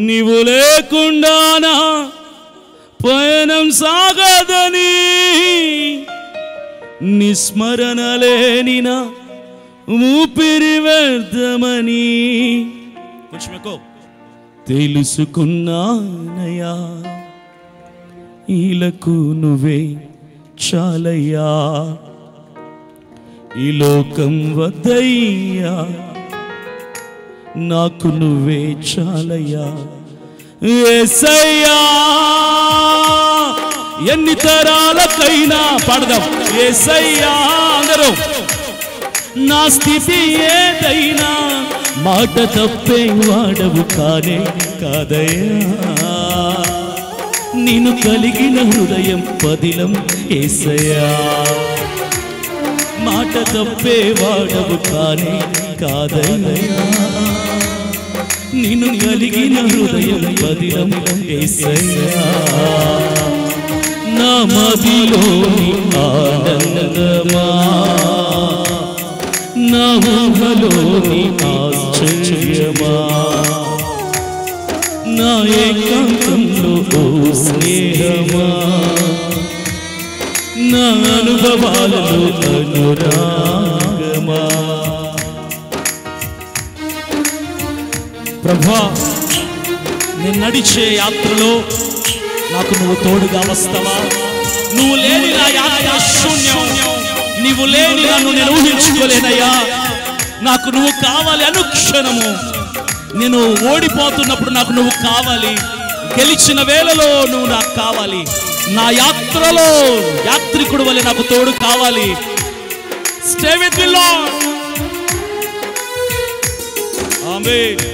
నీవు లేకుండా నా పయనం సాగదని, నిస్మరణ లేని నా ఊపిరి వ్యర్థమని కొంచెం ఎక్కువ తెలుసుకున్నానయ్యా. ఈలకు నువ్వే చాలయ్యా, ఈ లోకం వద్దయ్యా, నాకు నువ్వే చాలయ్యా. యేసయ్యా ఎన్ని తరాలకైనా పాడదాం. యేసయ్యా అందరూ, నా స్థితి ఏదైనా మాట తప్పే వాడవు కానే కాదయ్యా. నిన్ను కలిగిన హృదయం పదిలం యేసయ్యా, మాట తప్పే వాడవు కానే కాదయ్యా. నిన్ను కలిగిన హృదయం పదిలం యేసయ్యా. నా మదిలోని ఆనందమా, నా ఊహలోని ఆశ్చర్యమా, నా ఏకాంతంలో ఓ స్నేహమా, నా అనుభవాలలో అనురాగమా. ప్రభా నేను నడిచే యాత్రలో నాకు నువ్వు తోడుగా వస్తావా? నువ్వు లేని నా యాత్ర శూన్యం. నీవు లేని నన్ను నేను ఊహించుకోలేనయ్యా. నాకు నువ్వు కావాలి అనుక్షణము. నేను ఓడిపోతున్నప్పుడు నాకు నువ్వు కావాలి, గెలిచిన వేళలో నువ్వు నాకు కావాలి. నా యాత్రలో యాత్రికుడు వలె నాకు తోడు కావాలి. Stay with me Lord. ఆమేన్.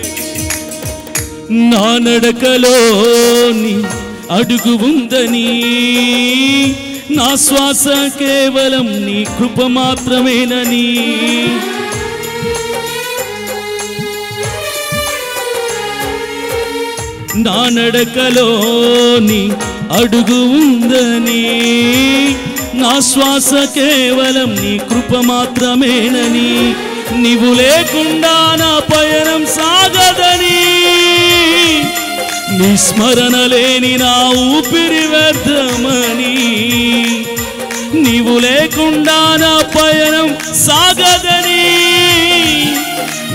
నా నడకలో నీ అడుగు ఉందని, నా శ్వాస కేవలం నీ కృప మాత్రమేనని, నా నడకలో నీ అడుగు ఉందని, నా శ్వాస కేవలం నీ కృప మాత్రమేనని, నీవు లేకుండా నా పయనం సాగదని, నీ స్మరణ లేని నా ఊపిరి వ్యర్థమని, నీవు లేకుండా నా పయనం సాగదని,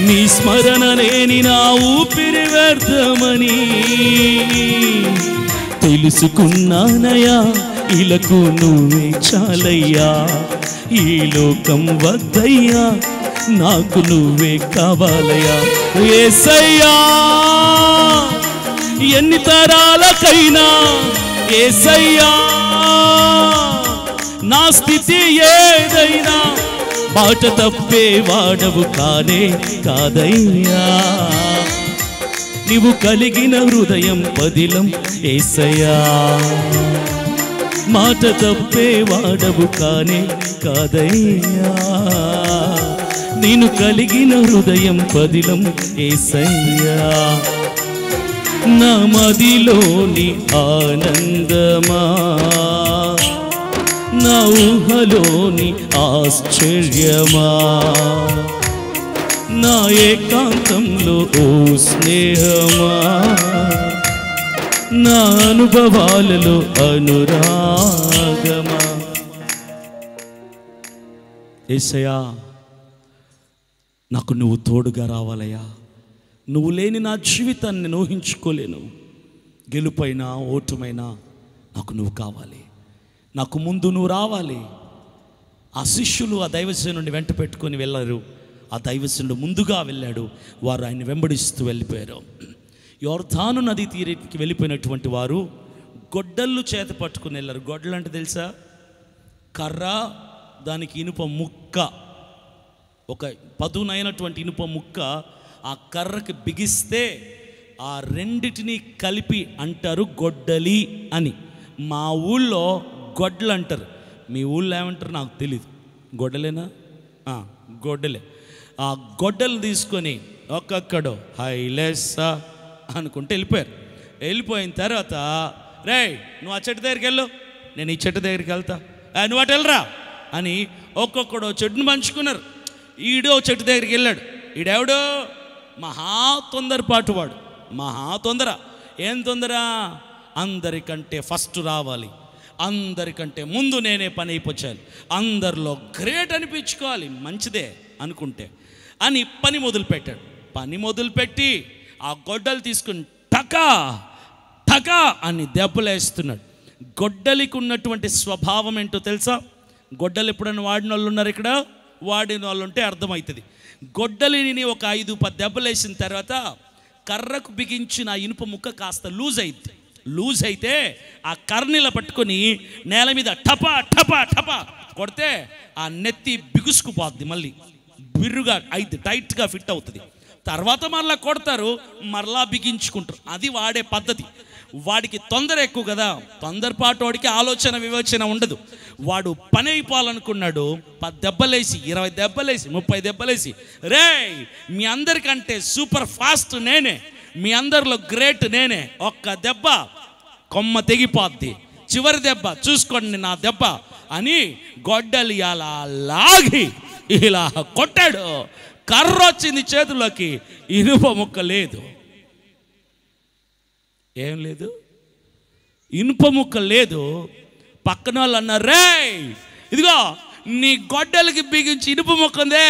నీ స్మరణ లేని నా ఊపిరి వ్యర్థమని తెలుసుకున్నానయ్యా. ఇలకు నువ్వే చాలయ్యా, ఈ లోకం వద్దయ్యా, నాకు నువ్వే కావాలయ్యా. యేసయ్యా ఎన్ని తరాలకైనా, యేసయ్యా నా స్థితి ఏదైనా మాట తప్పే వాడవు కానే కాదయ్యా. నీవు కలిగిన హృదయం పదిలం యేసయ్యా. మాట తప్పే వాడవు కానే కాదయ్యా. నేను కలిగిన హృదయం పదిలం యేసయ్యా. నా మదిలోని ఆనందమా, నా ఊహలోని ఆశ్చర్యమా, నా ఏకాంతంలో ఓ స్నేహమా, నా అనుభవాలలో అనురాగమా. యేసయ్యా, నాకు నువ్వు తోడుగా రావాలయ్యా. నువ్వు లేని నా జీవితాన్ని నేను ఊహించుకోలేను. గెలుపైనా ఓటమైనా నాకు నువ్వు కావాలి. నాకు ముందు నువ్వు రావాలి. ఆ శిష్యులు ఆ దైవజనుడిని వెంట పెట్టుకొని వెళ్ళారు. ఆ దైవజనుడు ముందుగా వెళ్ళాడు. వారు ఆయన వెంబడిస్తూ వెళ్ళిపోయారు. యోర్దాను నది తీరికి వెళ్ళిపోయినటువంటి వారు గొడ్డళ్ళు చేత పట్టుకుని వెళ్ళారు. గొడ్డలు అంటే తెలుసా? కర్ర, దానికి ఇనుప ముక్క, ఒక పదునైనటువంటి ఇనుప ముక్క ఆ కర్రకి బిగిస్తే ఆ రెండిటిని కలిపి అంటారు గొడ్డలి అని. మా ఊళ్ళో గొడ్డలు అంటారు. మీ ఊళ్ళో ఏమంటారు నాకు తెలీదు. గొడ్డలేనా? గొడ్డలే. ఆ గొడ్డలు తీసుకొని ఒక్కొక్కడు హైలెస్సా అనుకుంటే వెళ్ళిపోయారు. వెళ్ళిపోయిన తర్వాత, రే నువ్వు ఆ చెట్టు దగ్గరికి వెళ్ళు, నేను ఈ చెట్టు దగ్గరికి వెళ్తా, నువ్వు అటు వెళ్ళరా అని ఒక్కొక్కడు చెట్టును పంచుకున్నారు. ఈడో చెట్టు దగ్గరికి వెళ్ళాడు. ఈడెవడో మహా తొందరపాటు వాడు. మహా తొందర. ఏం తొందర? అందరికంటే ఫస్ట్ రావాలి, అందరికంటే ముందు నేనే పని అయిపోయాలి, అందరిలో గ్రేట్ అనిపించుకోవాలి, మంచిదే అనుకుంటే అని పని మొదలుపెట్టాడు. పని మొదలుపెట్టి ఆ గొడ్డలు తీసుకుని టకా టకా అని దెబ్బలేస్తున్నాడు. గొడ్డలికి ఉన్నటువంటి స్వభావం ఏంటో తెలుసా? గొడ్డలు ఎప్పుడైనా వాడిన వాళ్ళు ఉన్నారు ఇక్కడ? వాడిన వాళ్ళు ఉంటే అర్థమవుతుంది. గొడ్డలిని ఒక 5-10 దెబ్బలు వేసిన తర్వాత కర్రకు బిగించిన ఇనుప ముక్క కాస్త లూజ్ అయితే ఆ కర్రనిలా పట్టుకొని నేల మీద టపా టపా టపా కొడితే ఆ నెత్తి బిగుసుకుపోద్ది, మళ్ళీ బిర్రుగా అయితే టైట్గా ఫిట్ అవుతుంది. తర్వాత మరలా కొడతారు, మరలా బిగించుకుంటారు. అది వాడే పద్ధతి. వాడికి తొందర ఎక్కువ కదా, తొందరపాటు వాడికి ఆలోచన వివేచన ఉండదు. వాడు పని అయిపోవాలనుకున్నాడు. 10 దెబ్బలేసి 20 దెబ్బలేసి 30 దెబ్బలేసి, రే మీ అందరికంటే సూపర్ ఫాస్ట్ నేనే, మీ అందరిలో గ్రేట్ నేనే, ఒక్క దెబ్బ కొమ్మ తెగిపోద్ది, చివరి దెబ్బ చూసుకోండి నా దెబ్బ అని గొడ్డలి అలా లాగి ఇలా కొట్టాడు. కర్ర వచ్చింది చేతుల్లోకి, ఇనుప ముక్క లేదు. ఏం లేదు, ఇనుప ముక్క లేదు. పక్కన వాళ్ళు అన్నారు, రే ఇదిగో నీ గొడ్డలకి బిగించి ఇనుప ముక్క ఉందే,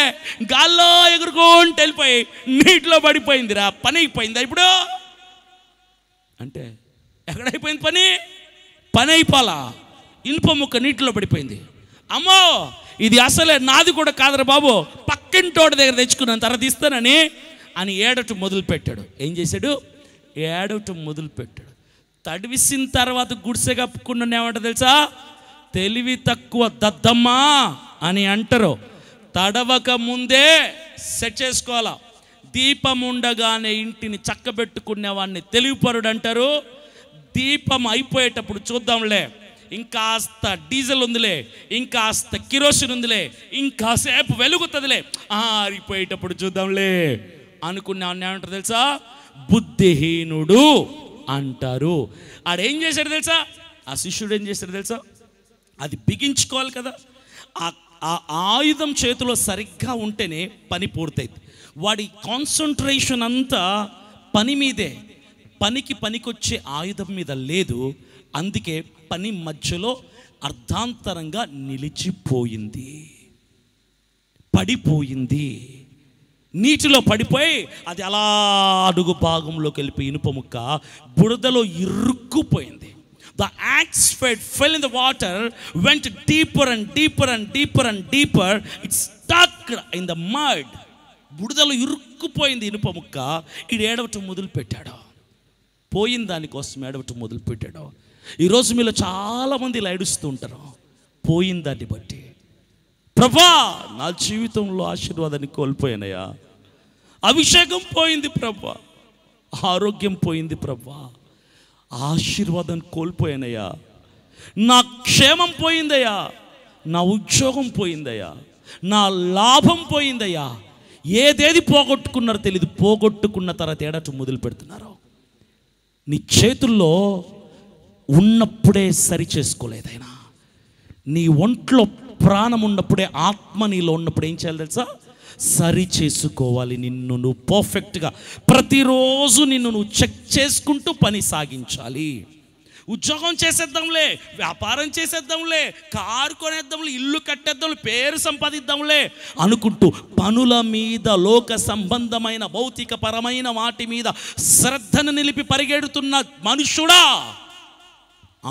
గాల్లో ఎగురుకుంటూ వెళ్ళిపోయి నీటిలో పడిపోయిందిరా, పని అయిపోయిందా ఇప్పుడు అంటే? ఎక్కడైపోయింది పని? పని అయిపోలా, ఇనుప ముక్క నీటిలో పడిపోయింది. అమ్మో ఇది అసలే నాది కూడా కాదరా బాబు, పక్కింటోడి దగ్గర తెచ్చుకున్నాను తర్వాత ఇస్తానని అని ఏడటం మొదలుపెట్టాడు. ఏం చేశాడు? ఏడవటం మొదలుపెట్టాడు. తడివిసిన తర్వాత గుడిసె కప్పుకున్న ఏమంట తెలుసా? తెలివి తక్కువ దద్దమ్మా అని అంటారు. తడవక ముందే సెట్ చేసుకోవాలా. దీపం ఉండగానే ఇంటిని చక్కబెట్టుకునేవాడిని తెలివిపరుడు అంటారు. దీపం అయిపోయేటప్పుడు చూద్దాంలే, ఇంకాస్త డీజిల్ ఉందిలే, ఇంకాస్త కిరోసిన్ ఉందిలే, ఇంకాసేపు వెలుగుతుందిలే, ఆరిపోయేటప్పుడు చూద్దాంలే అనుకునేవాడిని ఏమంటారు తెలుసా? బుద్ధిహీనుడు అంటారు. ఆడేం చేశాడు తెలుసా? ఆ శిష్యుడు ఏం చేశాడు తెలుసా? అది బిగించుకోవాలి కదా. ఆ ఆయుధం చేతిలో సరిగ్గా ఉంటేనే పని పూర్తయింది. వాడి కాన్సన్ట్రేషన్ అంతా పని మీదే, పనికొచ్చే ఆయుధం మీద లేదు. అందుకే పని మధ్యలో అర్ధాంతరంగా నిలిచిపోయింది, పడిపోయింది, నీటిలో పడిపోయి అది అలా అడుగు భాగంలోకి వెళ్ళిపోయి ఇనుప ముక్క బురదలో ఇరుక్కుపోయింది. The axe fell in the water, went deeper and deeper and deeper and deeper. It stuck in the mud. బురదలో ఇరుక్కుపోయింది ఇనుప ముక్క. ఇది ఏడవటం మొదలుపెట్టాడు. పోయిన దానికోసం ఏడవటం మొదలుపెట్టాడు. ఈరోజు మీలో చాలామంది ఇలా ఏడుస్తూ ఉంటారు. పోయిన దాన్ని బట్టి, ప్రభా నా జీవితంలో ఆశీర్వాదాన్ని కోల్పోయానయ్యా, అభిషేకం పోయింది ప్రభా, ఆరోగ్యం పోయింది ప్రభా, ఆశీర్వాదాన్ని కోల్పోయానయ్యా, నా క్షేమం పోయిందయ్యా, నా ఉద్యోగం పోయిందయ్యా, నా లాభం పోయిందయ్యా. ఏదేది పోగొట్టుకున్నారో తెలియదు. పోగొట్టుకున్న తర్వాత ఏడట మొదలు పెడుతున్నారు. నీ చేతుల్లో ఉన్నప్పుడే సరి చేసుకోలేదైనా, నీ ఒంట్లో ప్రాణం ఉన్నప్పుడే, ఆత్మ నీలో ఉన్నప్పుడు ఏం చేయాలి తెలుసా? సరి చేసుకోవాలి. నిన్ను నువ్వు పర్ఫెక్ట్గా ప్రతిరోజు నిన్ను నువ్వు చెక్ చేసుకుంటూ పని సాగించాలి. ఉద్యోగం చేసేద్దాంలే, వ్యాపారం చేసేద్దాంలే, కారు కొనేద్దాంలే, ఇల్లు కట్టేద్దాంలే, పేరు సంపాదిద్దాంలే అనుకుంటూ పనుల మీద, లోక సంబంధమైన భౌతిక పరమైన వాటి మీద శ్రద్ధను నిలిపి పరిగెడుతున్న మనుషుడా,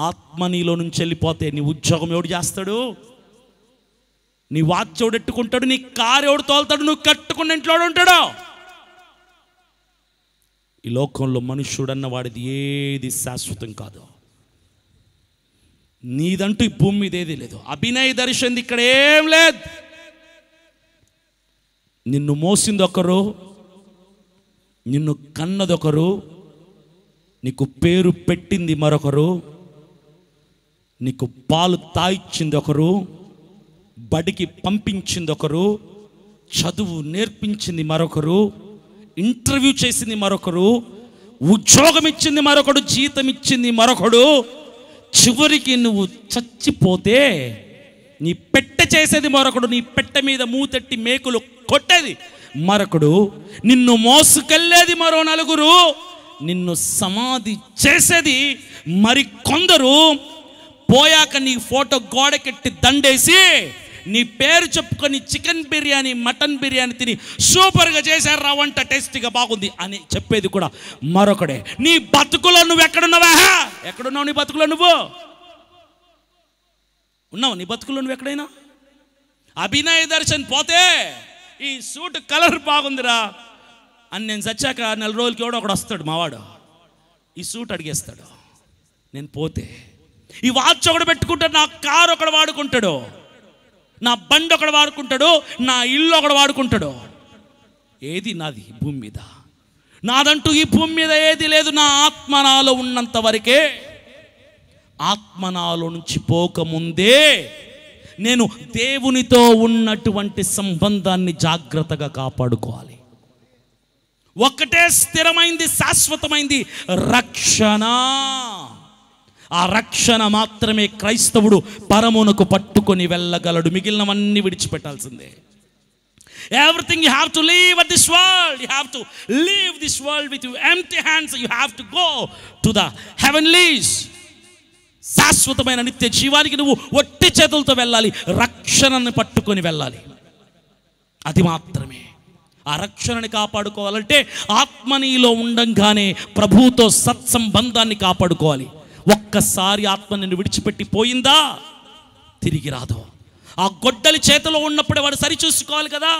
ఆత్మ నీలో నుంచి వెళ్ళిపోతే నీ ఉద్యోగం ఎవడు చేస్తాడు? నీ వాచ్ ఎవడు ఎట్టుకుంటాడు? నీ కారు ఎవడు తోలుతాడు? నువ్వు కట్టుకున్న ఇంట్లో ఉంటాడు? ఈ లోకంలో మనుష్యుడన్న వాడిది ఏది శాశ్వతం కాదు. నీదంటూ ఈ భూమి మీద ఏది లేదు. అభినయ దర్శన్ ఇక్కడ ఏం లేదు. నిన్ను మోసింది ఒకరు, నిన్ను కన్నది ఒకరు, నీకు పేరు పెట్టింది మరొకరు, నీకు పాలు తాయిచ్చింది ఒకరు, బడికి పంపించింది ఒకరు, చదువు నేర్పించింది మరొకరు, ఇంటర్వ్యూ చేసింది మరొకరు, ఉద్యోగం ఇచ్చింది మరొకడు, జీతం ఇచ్చింది మరొకడు. చివరికి నువ్వు చచ్చిపోతే నీ పెట్టె చేసేది మరొకడు, నీ పెట్టె మీద మూతెట్టి మేకులు కొట్టేది మరొకడు, నిన్ను మోసుకెళ్ళేది మరో నలుగురు, నిన్ను సమాధి చేసేది మరి కొందరు. పోయాక నీ ఫోటో గోడకెట్టి దండేసి నీ పేరు చెప్పుకొని చికెన్ బిర్యానీ, మటన్ బిర్యానీ తిని సూపర్గా చేశారు రా, వంట టేస్టీగా బాగుంది అని చెప్పేది కూడా మరొకడే. నీ బతుకులో నువ్వు ఎక్కడున్నావా? ఎక్కడున్నావు నీ బతుకులో? నువ్వు ఉన్నావు నీ బతుకులో నువ్వు ఎక్కడైనా? అభినయ దర్శన్ పోతే ఈ సూట్ కలర్ బాగుందిరా అని నేను చచ్చాక 4 రోజులకి ఎవడో ఒకడు వస్తాడు, మావాడు ఈ సూట్ అడిగేస్తాడు. నేను పోతే ఈ వాచ్ ఒకడు పెట్టుకుంటాడు, నా కారు ఒకడు వాడుకుంటాడు, నా బండి ఒకడు వాడుకుంటాడు, నా ఇల్లు ఒకడు వాడుకుంటాడు. ఏది నాది భూమి మీద? నాదంటూ ఈ భూమి మీద ఏది లేదు. నా ఆత్మ నాలో ఉన్నంత వరకే. ఆత్మ నాలో నుంచి పోకముందే నేను దేవునితో ఉన్నటువంటి సంబంధాన్ని జాగ్రత్తగా కాపాడుకోవాలి. ఒక్కటే స్థిరమైంది, శాశ్వతమైంది, రక్షణ. ఆ రక్షణ మాత్రమే క్రైస్తవుడు పరమునకు పట్టుకొని వెళ్ళగలడు. మిగిలినవన్నీ విడిచిపెట్టాల్సిందే. Everything you have to leave at this world. You have to leave this world with your empty hands. You have to go to the heavenlies. శాశ్వతమైన నిత్య జీవానికి నువ్వు ఒట్టి చేతులతో వెళ్ళాలి, రక్షణను పట్టుకొని వెళ్ళాలి. అది మాత్రమే. ఆ రక్షణని కాపాడుకోవాలంటే ఆత్మ నీలో ఉండంగానే ప్రభువుతో సత్సంబంధాన్ని కాపాడుకోవాలి. ఒక్కసారి ఆత్మ నిన్ను విడిచిపెట్టి పోయిందా తిరిగి రాదు. ఆ గొడ్డలి చేతిలో ఉన్నప్పుడే వాడు సరి చూసుకోవాలి కదా.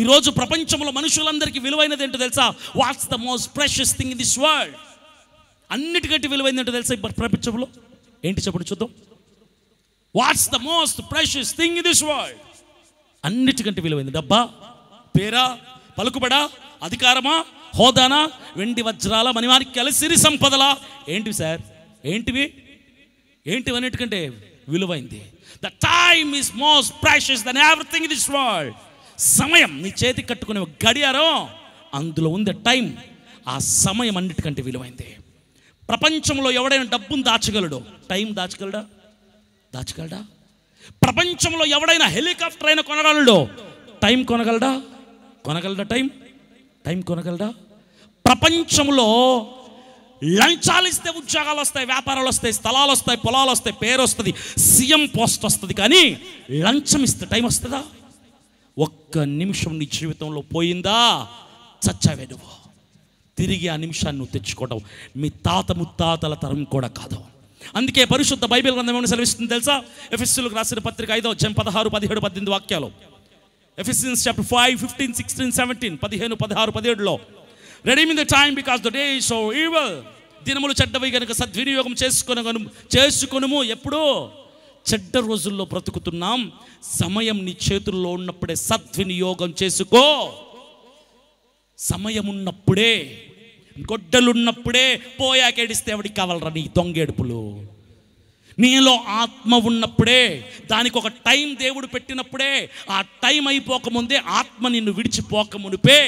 ఈరోజు ప్రపంచంలో మనుషులందరికీ విలువైనది ఏంటో తెలుసా? What's the most precious thing in this world? అన్నిటికంటే విలువైనది ఏంటో తెలుసా ప్రపంచంలో? ఏంటి చెప్పండి చూద్దాం. What's the most precious thing in this world? అన్నిటికంటే విలువైంది డబ్బా, పేరా, పలుకుబడా, అధికారమా, హోదానా, వెండి వజ్రాల, మణిమాణిక్యాల, సిరి సంపదలా? ఏంటివి సార్? ఏంటివి? అన్నిటికంటే విలువైంది. The time is most precious then everything in this world. సమయం నీ చేతికి కట్టుకునే గడియారం, అందులో ఉంది టైం. ఆ సమయం అన్నిటికంటే విలువైంది. ప్రపంచంలో ఎవడైనా డబ్బును దాచగలడు, టైం దాచగలడా? ప్రపంచంలో ఎవడైనా హెలికాప్టర్ అయినా కొనగలడు, టైం కొనగలడా? టైం కొనగలడా? ప్రపంచంలో లంచాలు ఇస్తే ఉద్యోగాలు వస్తాయి, వ్యాపారాలు వస్తాయి, స్థలాలు వస్తాయి, పొలాలు వస్తాయి, పేరు వస్తుంది, సీఎం పోస్ట్ వస్తుంది. కానీ లంచం ఇస్తే టైం వస్తుందా? ఒక్క నిమిషం నీ జీవితంలో పోయిందా చచ్చావే నువ్వు. తిరిగి ఆ నిమిషాన్ని నువ్వు తెచ్చుకోవడం మీ తాత ముత్తాతల తరం కూడా కాదు. అందుకే పరిశుద్ధ బైబిల్ గ్రంథం ఏమైనా సెలవిస్తుంది తెలుసా? ఎఫెసీయులకు రాసిన పత్రిక 5వ అధ్యాయం 16, 17, 18 వాక్యాలు. Ephesians chapter 5, 15, 16, 17, 15, 16, 17లో redeeming the time because the day is so evil. దినములు చెడ్డవి కనుక సద్వినియోగం చేసుకొనుము. ఎప్పుడు? చెడ్డ రోజుల్లో బ్రతుకుతున్నాం. సమయం నీ చేతుల్లో ఉన్నప్పుడే సద్వినియోగం చేసుకో. సమయం ఉన్నప్పుడే, గొడ్డలున్నప్పుడే. పోయాకేడిస్తే ఎవడికి కావాలరా నీ దొంగేడుపులు? నీలో ఆత్మ ఉన్నప్పుడే, దానికి ఒక టైం దేవుడు పెట్టినప్పుడే, ఆ టైం అయిపోకముందే, ఆత్మ నిన్ను విడిచిపోకమునిపే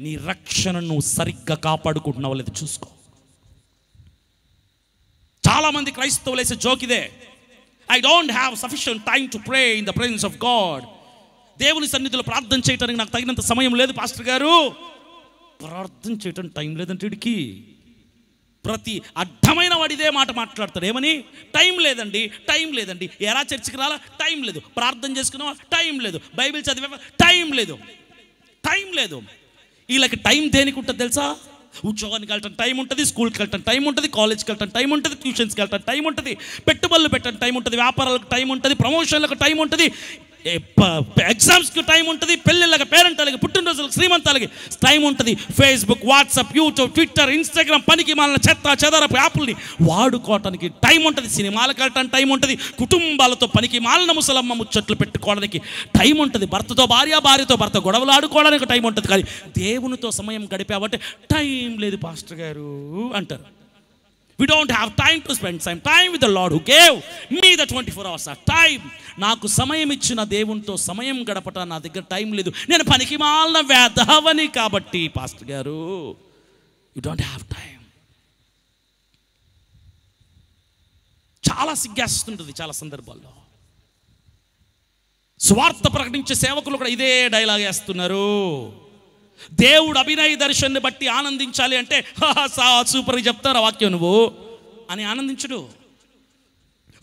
నీ రక్షణను సరిగ్గా కాపాడుకుంటున్నావు లేదు చూసుకో. చాలామంది క్రైస్తవులు వేసే జోక్ ఇదే, I don't have sufficient time to pray in the presence of God. దేవుని సన్నిధిలో ప్రార్థన చేయడానికి నాకు తగినంత సమయం లేదు పాస్టర్ గారు. ప్రార్థన చేయటం టైం లేదంటే వీడికి. ప్రతి అడ్డమైన వాడు ఇదే మాట మాట్లాడతాడు. ఏమని? టైం లేదండి, టైం లేదండి. ఎరా చర్చికి రాలా? టైం లేదు. ప్రార్థన చేసుకున్నావా? టైం లేదు. బైబిల్ చదివా? టైం లేదు. టైం లేదు. వీళ్ళకి టైం దేనికి ఉంటుంది తెలుసా? ఉద్యోగానికి వెళ్ళటం టైం ఉంటుంది, స్కూల్కి వెళ్ళటం టైం ఉంటుంది, కాలేజ్కి వెళ్ళటం టైం ఉంటుంది, ట్యూషన్స్కి వెళ్ళటం టైం ఉంటుంది, పెట్టుబడులు పెట్టడం టైం ఉంటుంది, వ్యాపారాలకు టైం ఉంటుంది, ప్రమోషన్లకు టైం ఉంటుంది, ఎగ్జామ్స్కి టైం ఉంటుంది, పెళ్ళిళ్ళకి, పేరెంటాలకి, పుట్టినరోజులకు, శ్రీమంతాలకి టైం ఉంటుంది. Facebook, WhatsApp, YouTube, Twitter, Instagram, పనికి మాలిన చెత్త చెదరపు యాప్ని వాడుకోవటానికి టైం ఉంటుంది. సినిమాలకు వెళ్ళటానికి టైం ఉంటుంది, కుటుంబాలతో పనికి మాలిన ముసలమ్మ ముచ్చట్లు పెట్టుకోవడానికి టైం ఉంటుంది, భర్తతో భార్య, భార్యతో భర్త గొడవలు ఆడుకోవడానికి టైం ఉంటుంది. కానీ దేవునితో సమయం గడిపావంటే టైం లేదు పాస్టర్ గారు అంటారు. We don't have time to spend some time with the Lord who gave me the 24 hours of time. నాకు సమయం ఇచ్చిన దేవునితో సమయం గడపట నా దగ్గర టైం లేదు. నేను పనికి మాలిన వేదవని కాబట్టి పాస్టర్ గారు యు డోంట్ హ్యావ్ టైం. చాలా సిగ్గేస్తుంటుంది చాలా సందర్భాల్లో. స్వార్థ ప్రకటించే సేవకులు కూడా ఇదే డైలాగ్ వేస్తున్నారు. దేవుడు అభినయ దర్శన్ని బట్టి ఆనందించాలి అంటే సూపర్ చెప్తారా వాక్యం నువ్వు అని ఆనందించుడు.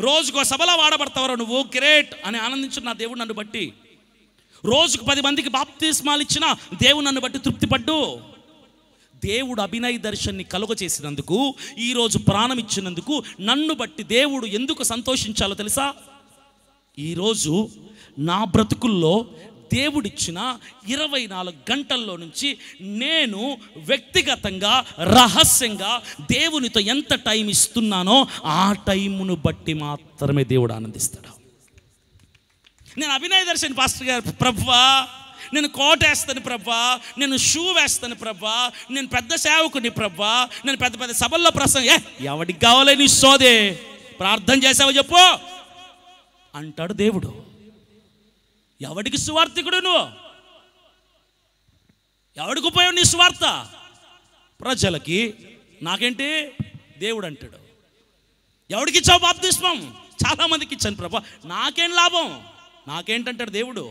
రోజుకో సభలో వాడబడతావరా నువ్వు గ్రేట్ అని ఆనందించుడు నా దేవుడు నన్ను బట్టి. రోజుకు 10 మందికి బాప్తిస్మాలు ఇచ్చినా దేవుడు నన్ను బట్టి తృప్తిపడ్డు. దేవుడు అభినయ దర్శన్ని కలుగ చేసినందుకు, ఈరోజు ప్రాణం ఇచ్చినందుకు నన్ను బట్టి దేవుడు ఎందుకు సంతోషించాలో తెలుసా? ఈరోజు నా బ్రతుకుల్లో దేవుడిచ్చిన 24 గంటల్లో నుంచి నేను వ్యక్తిగతంగా రహస్యంగా దేవునితో ఎంత టైం ఇస్తున్నానో ఆ టైమును బట్టి మాత్రమే దేవుడు ఆనందిస్తాడు. నేను అభినయ దర్శన్ పాస్టర్ గారు ప్రభువా, నేను కోట వేస్తాను ప్రభా, నేను షూ వేస్తాను ప్రభా, నేను పెద్ద సేవకుని ప్రభా, నేను పెద్ద పెద్ద సభల్లో ప్రసంగం ఎవడికి కావాలి నీ సోదే, ప్రార్థన చేసావో చెప్పు అంటాడు దేవుడు. ఎవడికి సువార్థికుడు నువ్వు? ఎవడికి ఉపయోగం నీ సువార్త? ప్రజలకి. నాకేంటి దేవుడు అంటాడు. ఎవడికి ఇచ్చావు బాప్తిస్మం? చాలామందికి ఇచ్చాను ప్రభా, నాకేం లాభం, నాకేంటంటాడు దేవుడు.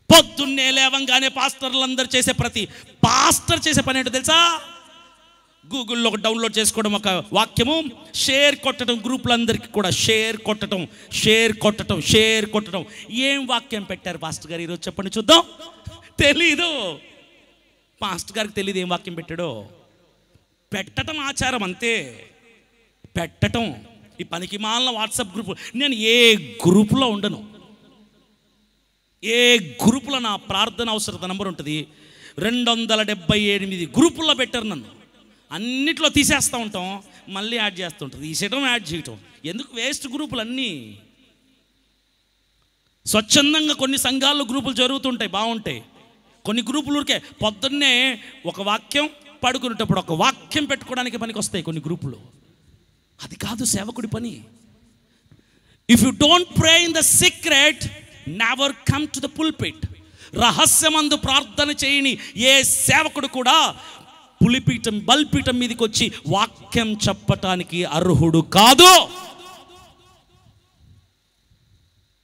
పొద్దున్నే లేవంగానే పాస్టర్లందరూ చేసే ప్రతి పాస్టర్ చేసే పని ఏంటో తెలుసా? గూగుల్లో ఒక డౌన్లోడ్ చేసుకోవడం, ఒక వాక్యము షేర్ కొట్టడం, గ్రూపులందరికీ కూడా షేర్ కొట్టడం, షేర్ కొట్టడం, షేర్ కొట్టడం. ఏం వాక్యం పెట్టారు పాస్టర్ గారు ఈరోజు చెప్పండి చూద్దాం. తెలీదు. పాస్టర్ గారికి తెలియదు ఏం వాక్యం పెట్టాడో. పెట్టడం ఆచారం అంతే, పెట్టడం. ఈ పనికి మాలిన వాట్సాప్ గ్రూప్, నేను ఏ గ్రూపులో ఉండను. ఏ గ్రూపులో నా ప్రార్థన అవసరత నంబర్ ఉంటుంది. 278 గ్రూపుల్లో పెట్టారు నన్ను. అన్నిట్లో తీసేస్తూ ఉంటాం, మళ్ళీ యాడ్ చేస్తుంటారు, తీసేయడం యాడ్ చేయటం. ఎందుకు? వేస్ట్ గ్రూపులు అన్నీ. స్వచ్ఛందంగా కొన్ని సంఘాల్లో గ్రూపులు జరుగుతుంటాయి, బాగుంటాయి. కొన్ని గ్రూపులు ఊరికే పొద్దున్నే ఒక వాక్యం, పడుకునేటప్పుడు ఒక వాక్యం పెట్టుకోవడానికి పనికి వస్తాయి కొన్ని గ్రూపులు. అది కాదు సేవకుడి పని. If you don't pray in the secret, never come to the pulpit. రహస్యమందు ప్రార్థన చేయని ఏ సేవకుడు కూడా పులిపీఠం బల్పీఠం మీదకి వచ్చి వాక్యం చెప్పటానికి అర్హుడు కాదు.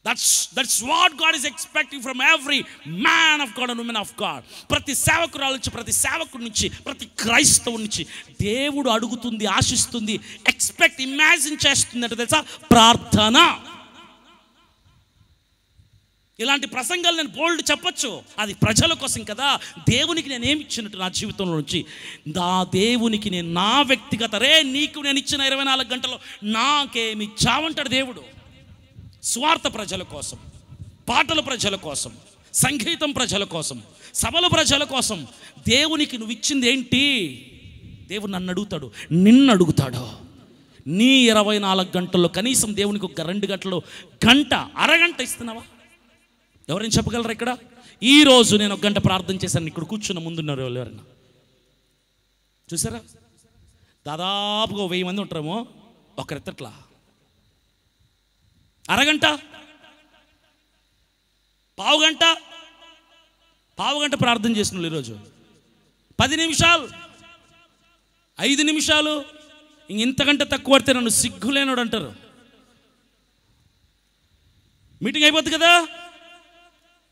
That's what God is expecting from every man of God and woman of God. ప్రతి సేవకురాలు నుంచి, ప్రతి సేవకుడి నుంచి, ప్రతి క్రైస్తవుడి నుంచి దేవుడు అడుగుతుంది, ఆశిస్తుంది, ఎక్స్పెక్ట్, ఇమాజిన్ చేస్తుంది అంటే తెలుసా? ప్రార్థన. ఇలాంటి ప్రసంగాలు నేను బోల్డ్ చెప్పచ్చు, అది ప్రజల కోసం కదా. దేవునికి నేను ఏమి ఇచ్చినట్టు నా జీవితంలో నుంచి, నా దేవునికి నేను నా వ్యక్తిగత నీకు నేను ఇచ్చిన 24 గంటల్లో నాకేమి ఇచ్చావంటాడు దేవుడు. స్వార్థ ప్రజల కోసం, పాటల ప్రజల కోసం, సంగీతం ప్రజల కోసం, సభల ప్రజల కోసం దేవునికి నువ్వు ఇచ్చింది ఏంటి? దేవుడు నన్ను అడుగుతాడు, నిన్ను అడుగుతాడు. నీ 24 గంటల్లో కనీసం దేవునికి ఒక 2 గంటలు అరగంట ఇస్తున్నావా? ఎవరైనా చెప్పగలరా? ఇక్కడ ఈరోజు నేను 1 గంట ప్రార్థన చేశాను, ఇక్కడ కూర్చున్న ముందున్నారు ఎవరైనా చూసారా? దాదాపుగా 1000 మంది ఉంటారేమో, ఒకరెత్తట్లా. అరగంట, పావు గంట ప్రార్థన చేసిన వాళ్ళు ఈరోజు 10 నిమిషాలు, 5 నిమిషాలు, ఇంతకంటే తక్కువ పడితే నన్ను సిగ్గులేనోడు అంటారు. మీటింగ్ అయిపోద్ది కదా,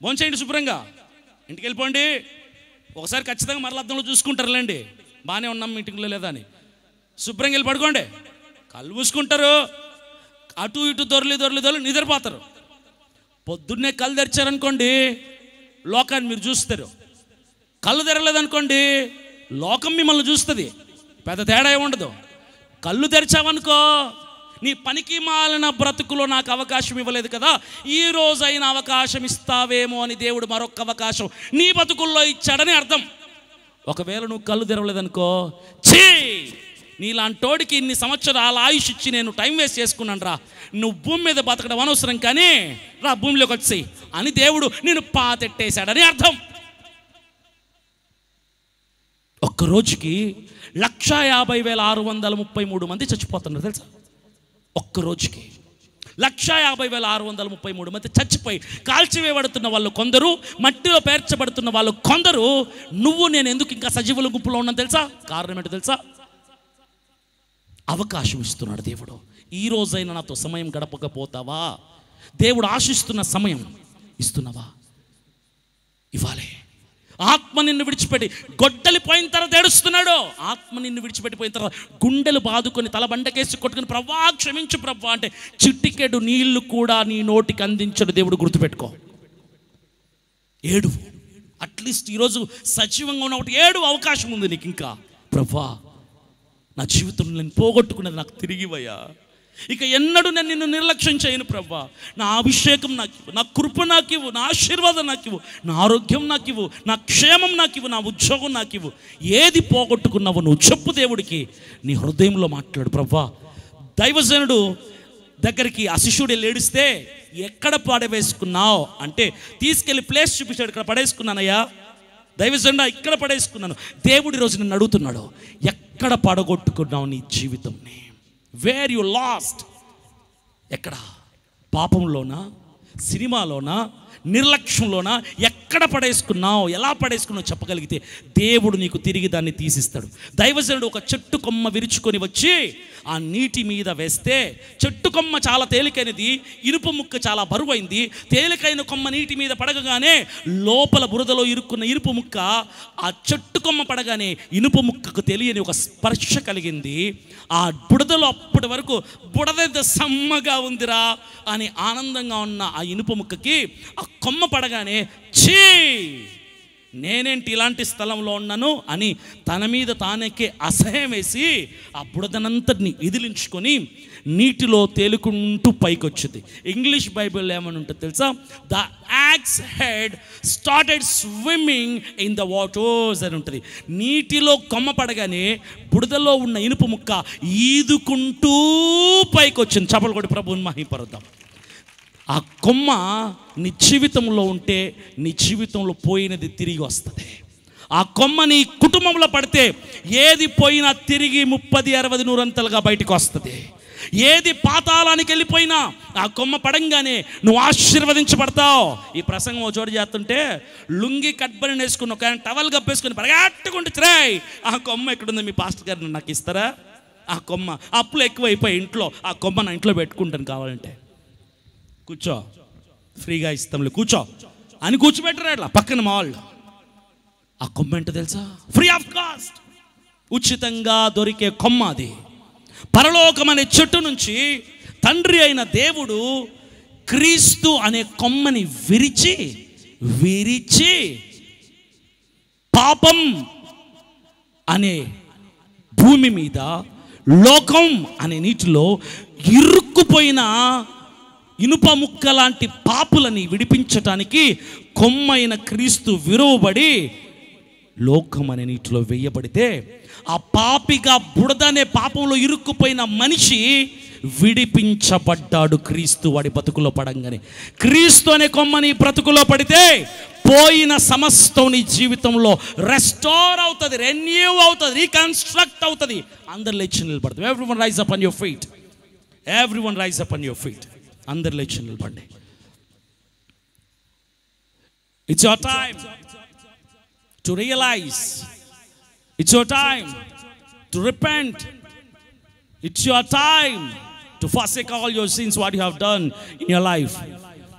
భోంచేయండి శుభ్రంగా, ఇంటికి వెళ్ళిపోండి. ఒకసారి ఖచ్చితంగా మరల అర్థంలో చూసుకుంటారులేండి, బాగానే ఉన్నాం మీటింగ్లో లేదా అని. శుభ్రంగా వెళ్ళి పడుకోండి, కళ్ళు మూసుకుంటారు, అటు ఇటు దొరలి నిద్రపోతారు. పొద్దున్నే కళ్ళు తెరిచారనుకోండి, లోకాన్ని మీరు చూస్తారు. కళ్ళు తెరలేదనుకోండి, లోకం మిమ్మల్ని చూస్తుంది. పెద్ద తేడా ఏముండదు. కళ్ళు తెరిచావనుకో, నీ పనికి మాలిన బ్రతుకులో నాకు అవకాశం ఇవ్వలేదు కదా, ఈ రోజైనా అవకాశం ఇస్తావేమో అని దేవుడు మరొక అవకాశం నీ బతుకుల్లో ఇచ్చాడని అర్థం. ఒకవేళ నువ్వు కళ్ళు తెరవలేదనుకో, ఛీ నీలాంటోడికి ఇన్ని సంవత్సరాల ఆయుష్ ఇచ్చి నేను టైం వేస్ట్ చేసుకున్నాను రా, నువ్వు భూమి మీద బతకడం అనవసరం కానీ రా భూమిలోకి వచ్చి అని దేవుడు నేను పాతెట్టేశాడని అర్థం. ఒక్కరోజుకి 150,633 మంది చచ్చిపోతున్నారు తెలుసా? ఒక్కరోజుకి 150,633 మంది చచ్చిపోయి కాల్చివేయబడుతున్న వాళ్ళు కొందరు, మట్టిలో పేర్చబడుతున్న వాళ్ళు కొందరు. నువ్వు నేను ఎందుకు ఇంకా సజీవుల గుంపులో ఉన్నాను తెలుసా? కారణం ఏంటో తెలుసా? అవకాశం ఇస్తున్నాడు దేవుడు. ఈ రోజైనా నాతో సమయం గడపకపోతావా? దేవుడు ఆశిస్తున్న సమయం ఇస్తున్నావా? ఇవ్వాలి. ఆత్మ నిన్ను విడిచిపెట్టి గొడ్డలిపోయిన తర్వాత ఏడుస్తున్నాడు. ఆత్మ నిన్ను విడిచిపెట్టిపోయిన తర్వాత గుండెలు బాదుకొని తల బండకేసి కొట్టుకుని ప్రభా క్షమించు ప్రభా అంటే చిటికెడు నీళ్లు కూడా నీ నోటికి అందించడు దేవుడు. గుర్తుపెట్టుకో, ఏడు. అట్లీస్ట్ ఈరోజు సజీవంగా ఉన్న ఒకటి ఏడు అవకాశం ఉంది నీకు ఇంకా. ప్రభా నా జీవితంలో నేను పోగొట్టుకున్నది నాకు తిరిగివయ్యా, ఇక ఎన్నడూ నేను నిన్ను నిర్లక్ష్యం చేయను ప్రభా. నా అభిషేకం నాకు ఇవ్వు, నా కృప నాకు ఇవ్వు, నా ఆశీర్వాదం నాకు ఇవ్వు, నా ఆరోగ్యం నాకు ఇవ్వు, నా క్షేమం నాకు ఇవ్వు, నా ఉద్యోగం నాకు ఇవ్వు. ఏది పోగొట్టుకున్నావు నువ్వు చెప్పు దేవుడికి. నీ హృదయంలో మాట్లాడు. ప్రభా దైవజనుడు దగ్గరికి ఆ శిష్యుడు వెళ్ళి ఏడిస్తే ఎక్కడ పడవేసుకున్నావు అంటే తీసుకెళ్ళి ప్లేస్ చూపించాడు. ఇక్కడ పడేసుకున్నానయ్యా దైవజనుడా, ఇక్కడ పడేసుకున్నాను. దేవుడు ఈరోజు నన్ను అడుగుతున్నాడు, ఎక్కడ పడగొట్టుకున్నావు నీ జీవితంని? Where you last? ఎక్కడ? పాపంలోనా, సినిమాలోనా, నిర్లక్ష్యంలోనా? ఎక్కడ పడేసుకున్నావు, ఎలా పడేసుకున్నావు చెప్పగలిగితే దేవుడు నీకు తిరిగి దాన్ని తీసిస్తాడు. దైవజనుడు ఒక చెట్టు కొమ్మ విరుచుకొని వచ్చి ఆ నీటి మీద వేస్తే, చెట్టు కొమ్మ చాలా తేలికైనది, ఇనుప ముక్క చాలా బరువైంది. తేలికైన కొమ్మ నీటి మీద పడగానే లోపల బురదలో ఇరుక్కున్న ఇనుప ముక్క ఆ చెట్టు కొమ్మ పడగానే ఇనుప ముక్కకు తెలియని ఒక స్పర్శ కలిగింది. ఆ బురదలో అప్పటి వరకు బుడద సమ్మగా ఉందిరా అని ఆనందంగా ఉన్న ఆ ఇనుప ముక్కకి ఆ కొమ్మ పడగానే ఛీ నేనేంటి ఇలాంటి స్థలంలో ఉన్నాను అని తన మీద తానేకే అసహ్యం వేసి ఆ బుడదనంతటిని విదిలించుకొని నీటిలో తేలుకుంటూ పైకి వచ్చింది. ఇంగ్లీష్ బైబిల్ ఏమని ఉంటుంది తెలుసా? The axe head started swimming in the waters అని ఉంటుంది. నీటిలో కొమ్మ పడగానే బుడదలో ఉన్న ఇనుప ముక్క ఈదుకుంటూ పైకి వచ్చింది. చపలు కొట్టి ప్రభువుని మహిమపరుద్దాం. ఆ కొమ్మ నీ జీవితంలో ఉంటే నీ జీవితంలో పోయినది తిరిగి వస్తుంది. ఆ కొమ్మ నీ కుటుంబంలో పడితే ఏది పోయినా తిరిగి 30, 60, 100 అంతలుగా బయటకు వస్తుంది. ఏది పాతాళానికి వెళ్ళిపోయినా ఆ కొమ్మ పడంగానే నువ్వు ఆశీర్వదించబడతావు. ఈ ప్రసంగం చోటు చేస్తుంటే లుంగి కట్బని వేసుకుని ఒక టవల్ కప్పేసుకుని పరిగెట్టుకుంటే త్రాయ్ ఆ కొమ్మ ఎక్కడుంది మీ పాస్టర్ గారిని నాకు ఇస్తారా? ఆ కొమ్మ అప్పులు ఎక్కువైపోయి ఇంట్లో ఆ కొమ్మ నా ఇంట్లో పెట్టుకుంటాను, కావాలంటే కూర్చో ఫ్రీగా ఇస్తాంలే కూర్చో అని కూర్చోబెట్టరా ఇట్లా పక్కన మా వాళ్ళు. ఆ కొమ్మ ఏంటో తెలుసా? ఫ్రీ ఆఫ్ కాస్ట్, ఉచితంగా దొరికే కొమ్మ అది. పరలోకం అనే చెట్టు నుంచి తండ్రి అయిన దేవుడు క్రీస్తు అనే కొమ్మని విరిచి పాపం అనే భూమి మీద లోకం అనే నీటిలో ఇరుక్కుపోయిన ఇనుప ముక్క లాంటి పాపులని విడిపించటానికి కొమ్మైన క్రీస్తు విరువబడి లోకం అనే నీటిలో వేయబడితే ఆ పాపిగా బురద అనే పాపంలో ఇరుక్కుపోయిన మనిషి విడిపించబడ్డాడు. క్రీస్తు వాడి బ్రతుకులో పడంగానే, క్రీస్తు అనే కొమ్మని బ్రతుకులో పడితే పోయిన సమస్తం నీ జీవితంలో రెస్టోర్ అవుతుంది, రెన్యూ అవుతుంది, రీకన్స్ట్రక్ట్ అవుతుంది. అందరు లేచి నిలబడతాం. Everyone rise up on your feet. Everyone rise up on your feet. అందరు లేచి నిలబడండి. It's your time to realize. It's your time to repent. It's your time to forsake all your sins what you have done in your life.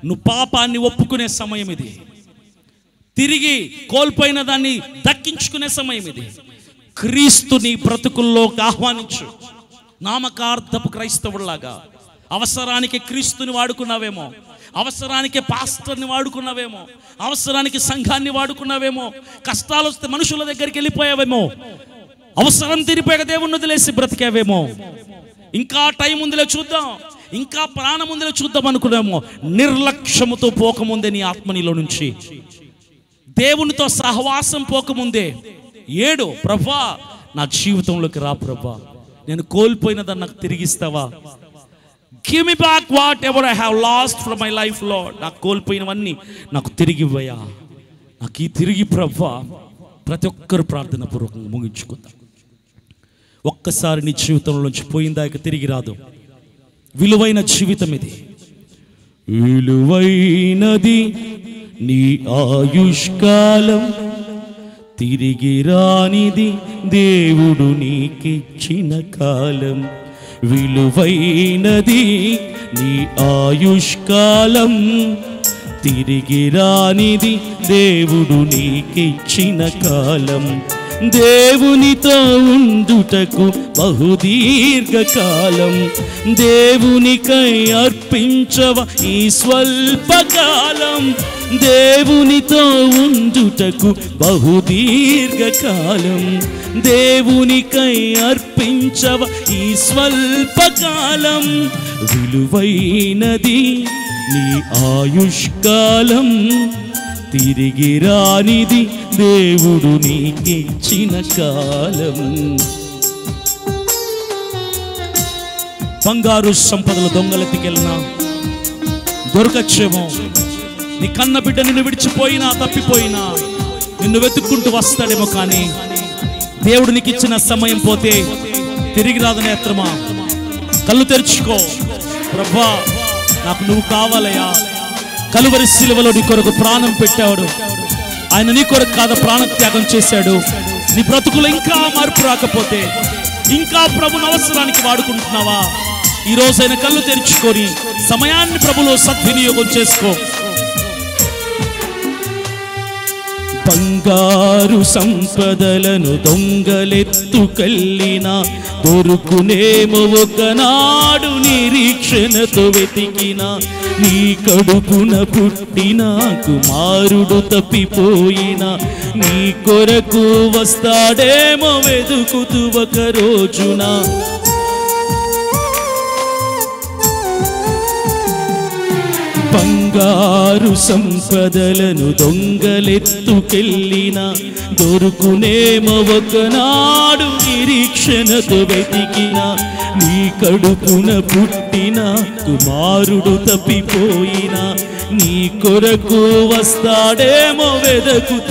నువ్వు పాపాన్ని ఒప్పుకునే సమయం ఇది. తిరిగి కోల్పోయిన దాన్ని దక్కించుకునే సమయం ఇది. క్రీస్తుని బ్రతుకుల్లోకి ఆహ్వానించు. నామకార్థపు క్రైస్తవుల్లాగా అవసరానికి క్రీస్తుని వాడుకున్నావేమో, అవసరానికి పాస్టర్ని వాడుకున్నావేమో, అవసరానికి సంఘాన్ని వాడుకున్నావేమో, కష్టాలు వస్తే మనుషుల దగ్గరికి వెళ్ళిపోయావేమో, అవసరం తీరిపోయాక దేవుణ్ణి వదిలేసి బ్రతికావేమో, ఇంకా టైం ఉందిలే చూద్దాం, ఇంకా ప్రాణం ఉందిలే చూద్దాం అనుకున్నామో. నిర్లక్ష్యముతో పోకముందే నీ ఆత్మనిలో నుంచి, దేవునితో సహవాసం పోకముందే ఏడు, ప్రభా నా జీవితంలోకి రా ప్రభా, నేను కోల్పోయినదాన్ని నాకు తిరిగిస్తావా? Give me back whatever I have lost from my life Lord. నాకు కోల్పోయినవన్నీ నాకు తిరిగి ఇవ్వయా, నాకు ఈ తిరిగి ప్రభా. ప్రతి ఒక్కరు ప్రార్థన పూర్వకంగా ముగించుకుందాం. ఒక్కసారి నీ జీవితంలోంచి పోయిందాక తిరిగి రాదు. విలువైన జీవితం ఇది. విలువైనది నీ ఆయుష్కాలం, తిరిగి రానిది దేవుడు నీకిచ్చిన కాలం. విలువైనది నీ ఆయుష్కాలం, తిరిగి రానిది దేవుడు నీకిచ్చిన కాలం. దేవునితో ఉండుటకు బహుదీర్ఘకాలం, దేవునికై అర్పించవ ఈ స్వల్పకాలం. దేవునితో ఉండుటకు బహుదీర్ఘకాలం, దేవునికై అర్పించవ ఈ స్వల్పకాలం. విలువైనది నీ ఆయుష్కాలం, తిరిగి రానిది దేవుడు నీకిచ్చిన కాలం. బంగారు సంపదలు దొంగలెత్తికెళ్ళినా దొరకచ్చేమో. నీ కన్న బిడ్డ నిన్ను విడిచిపోయినా తప్పిపోయినా నిన్ను వెతుక్కుంటూ వస్తాడేమో. కానీ దేవుడు నీకు ఇచ్చిన సమయం పోతే తిరిగి రాదు నేత్రమా. కళ్ళు తెరుచుకో. ప్రభా నాకు నువ్వు కావాలయ్యా. కలువరి శిలువలో నీ కొరకు ప్రాణం పెట్టాడు. ఆయన నీ కొరకు కాదా ప్రాణత్యాగం చేశాడు. నీ బ్రతుకులో ఇంకా మార్పు రాకపోతే, ఇంకా ప్రభుని అవసరానికి వాడుకుంటున్నావా? ఈ రోజైన కళ్ళు తెరుచుకొని సమయాన్ని ప్రభులో సద్వినియోగం చేసుకో. బంగారు సంపదలను దొంగలెత్తుకెళ్ళినా దొరుకునేమో ఒకనాడు. నిరీక్షణతో వెతికినా నీ కడుపున పుట్టిన కుమారుడు తప్పిపోయినా నీ కొరకు వస్తాడేమో వెతుకుతూ ఒక రోజున. బంగారు సంపదలను దొంగలెత్తుకెళ్ళినా దొరుకునేమో ఒకనాడు. నిరీక్షణతో వెతికినా నీ కడుపున పుట్టిన కుమారుడు తప్పిపోయినా నీ కొరకు వస్తాడేమో వెదకు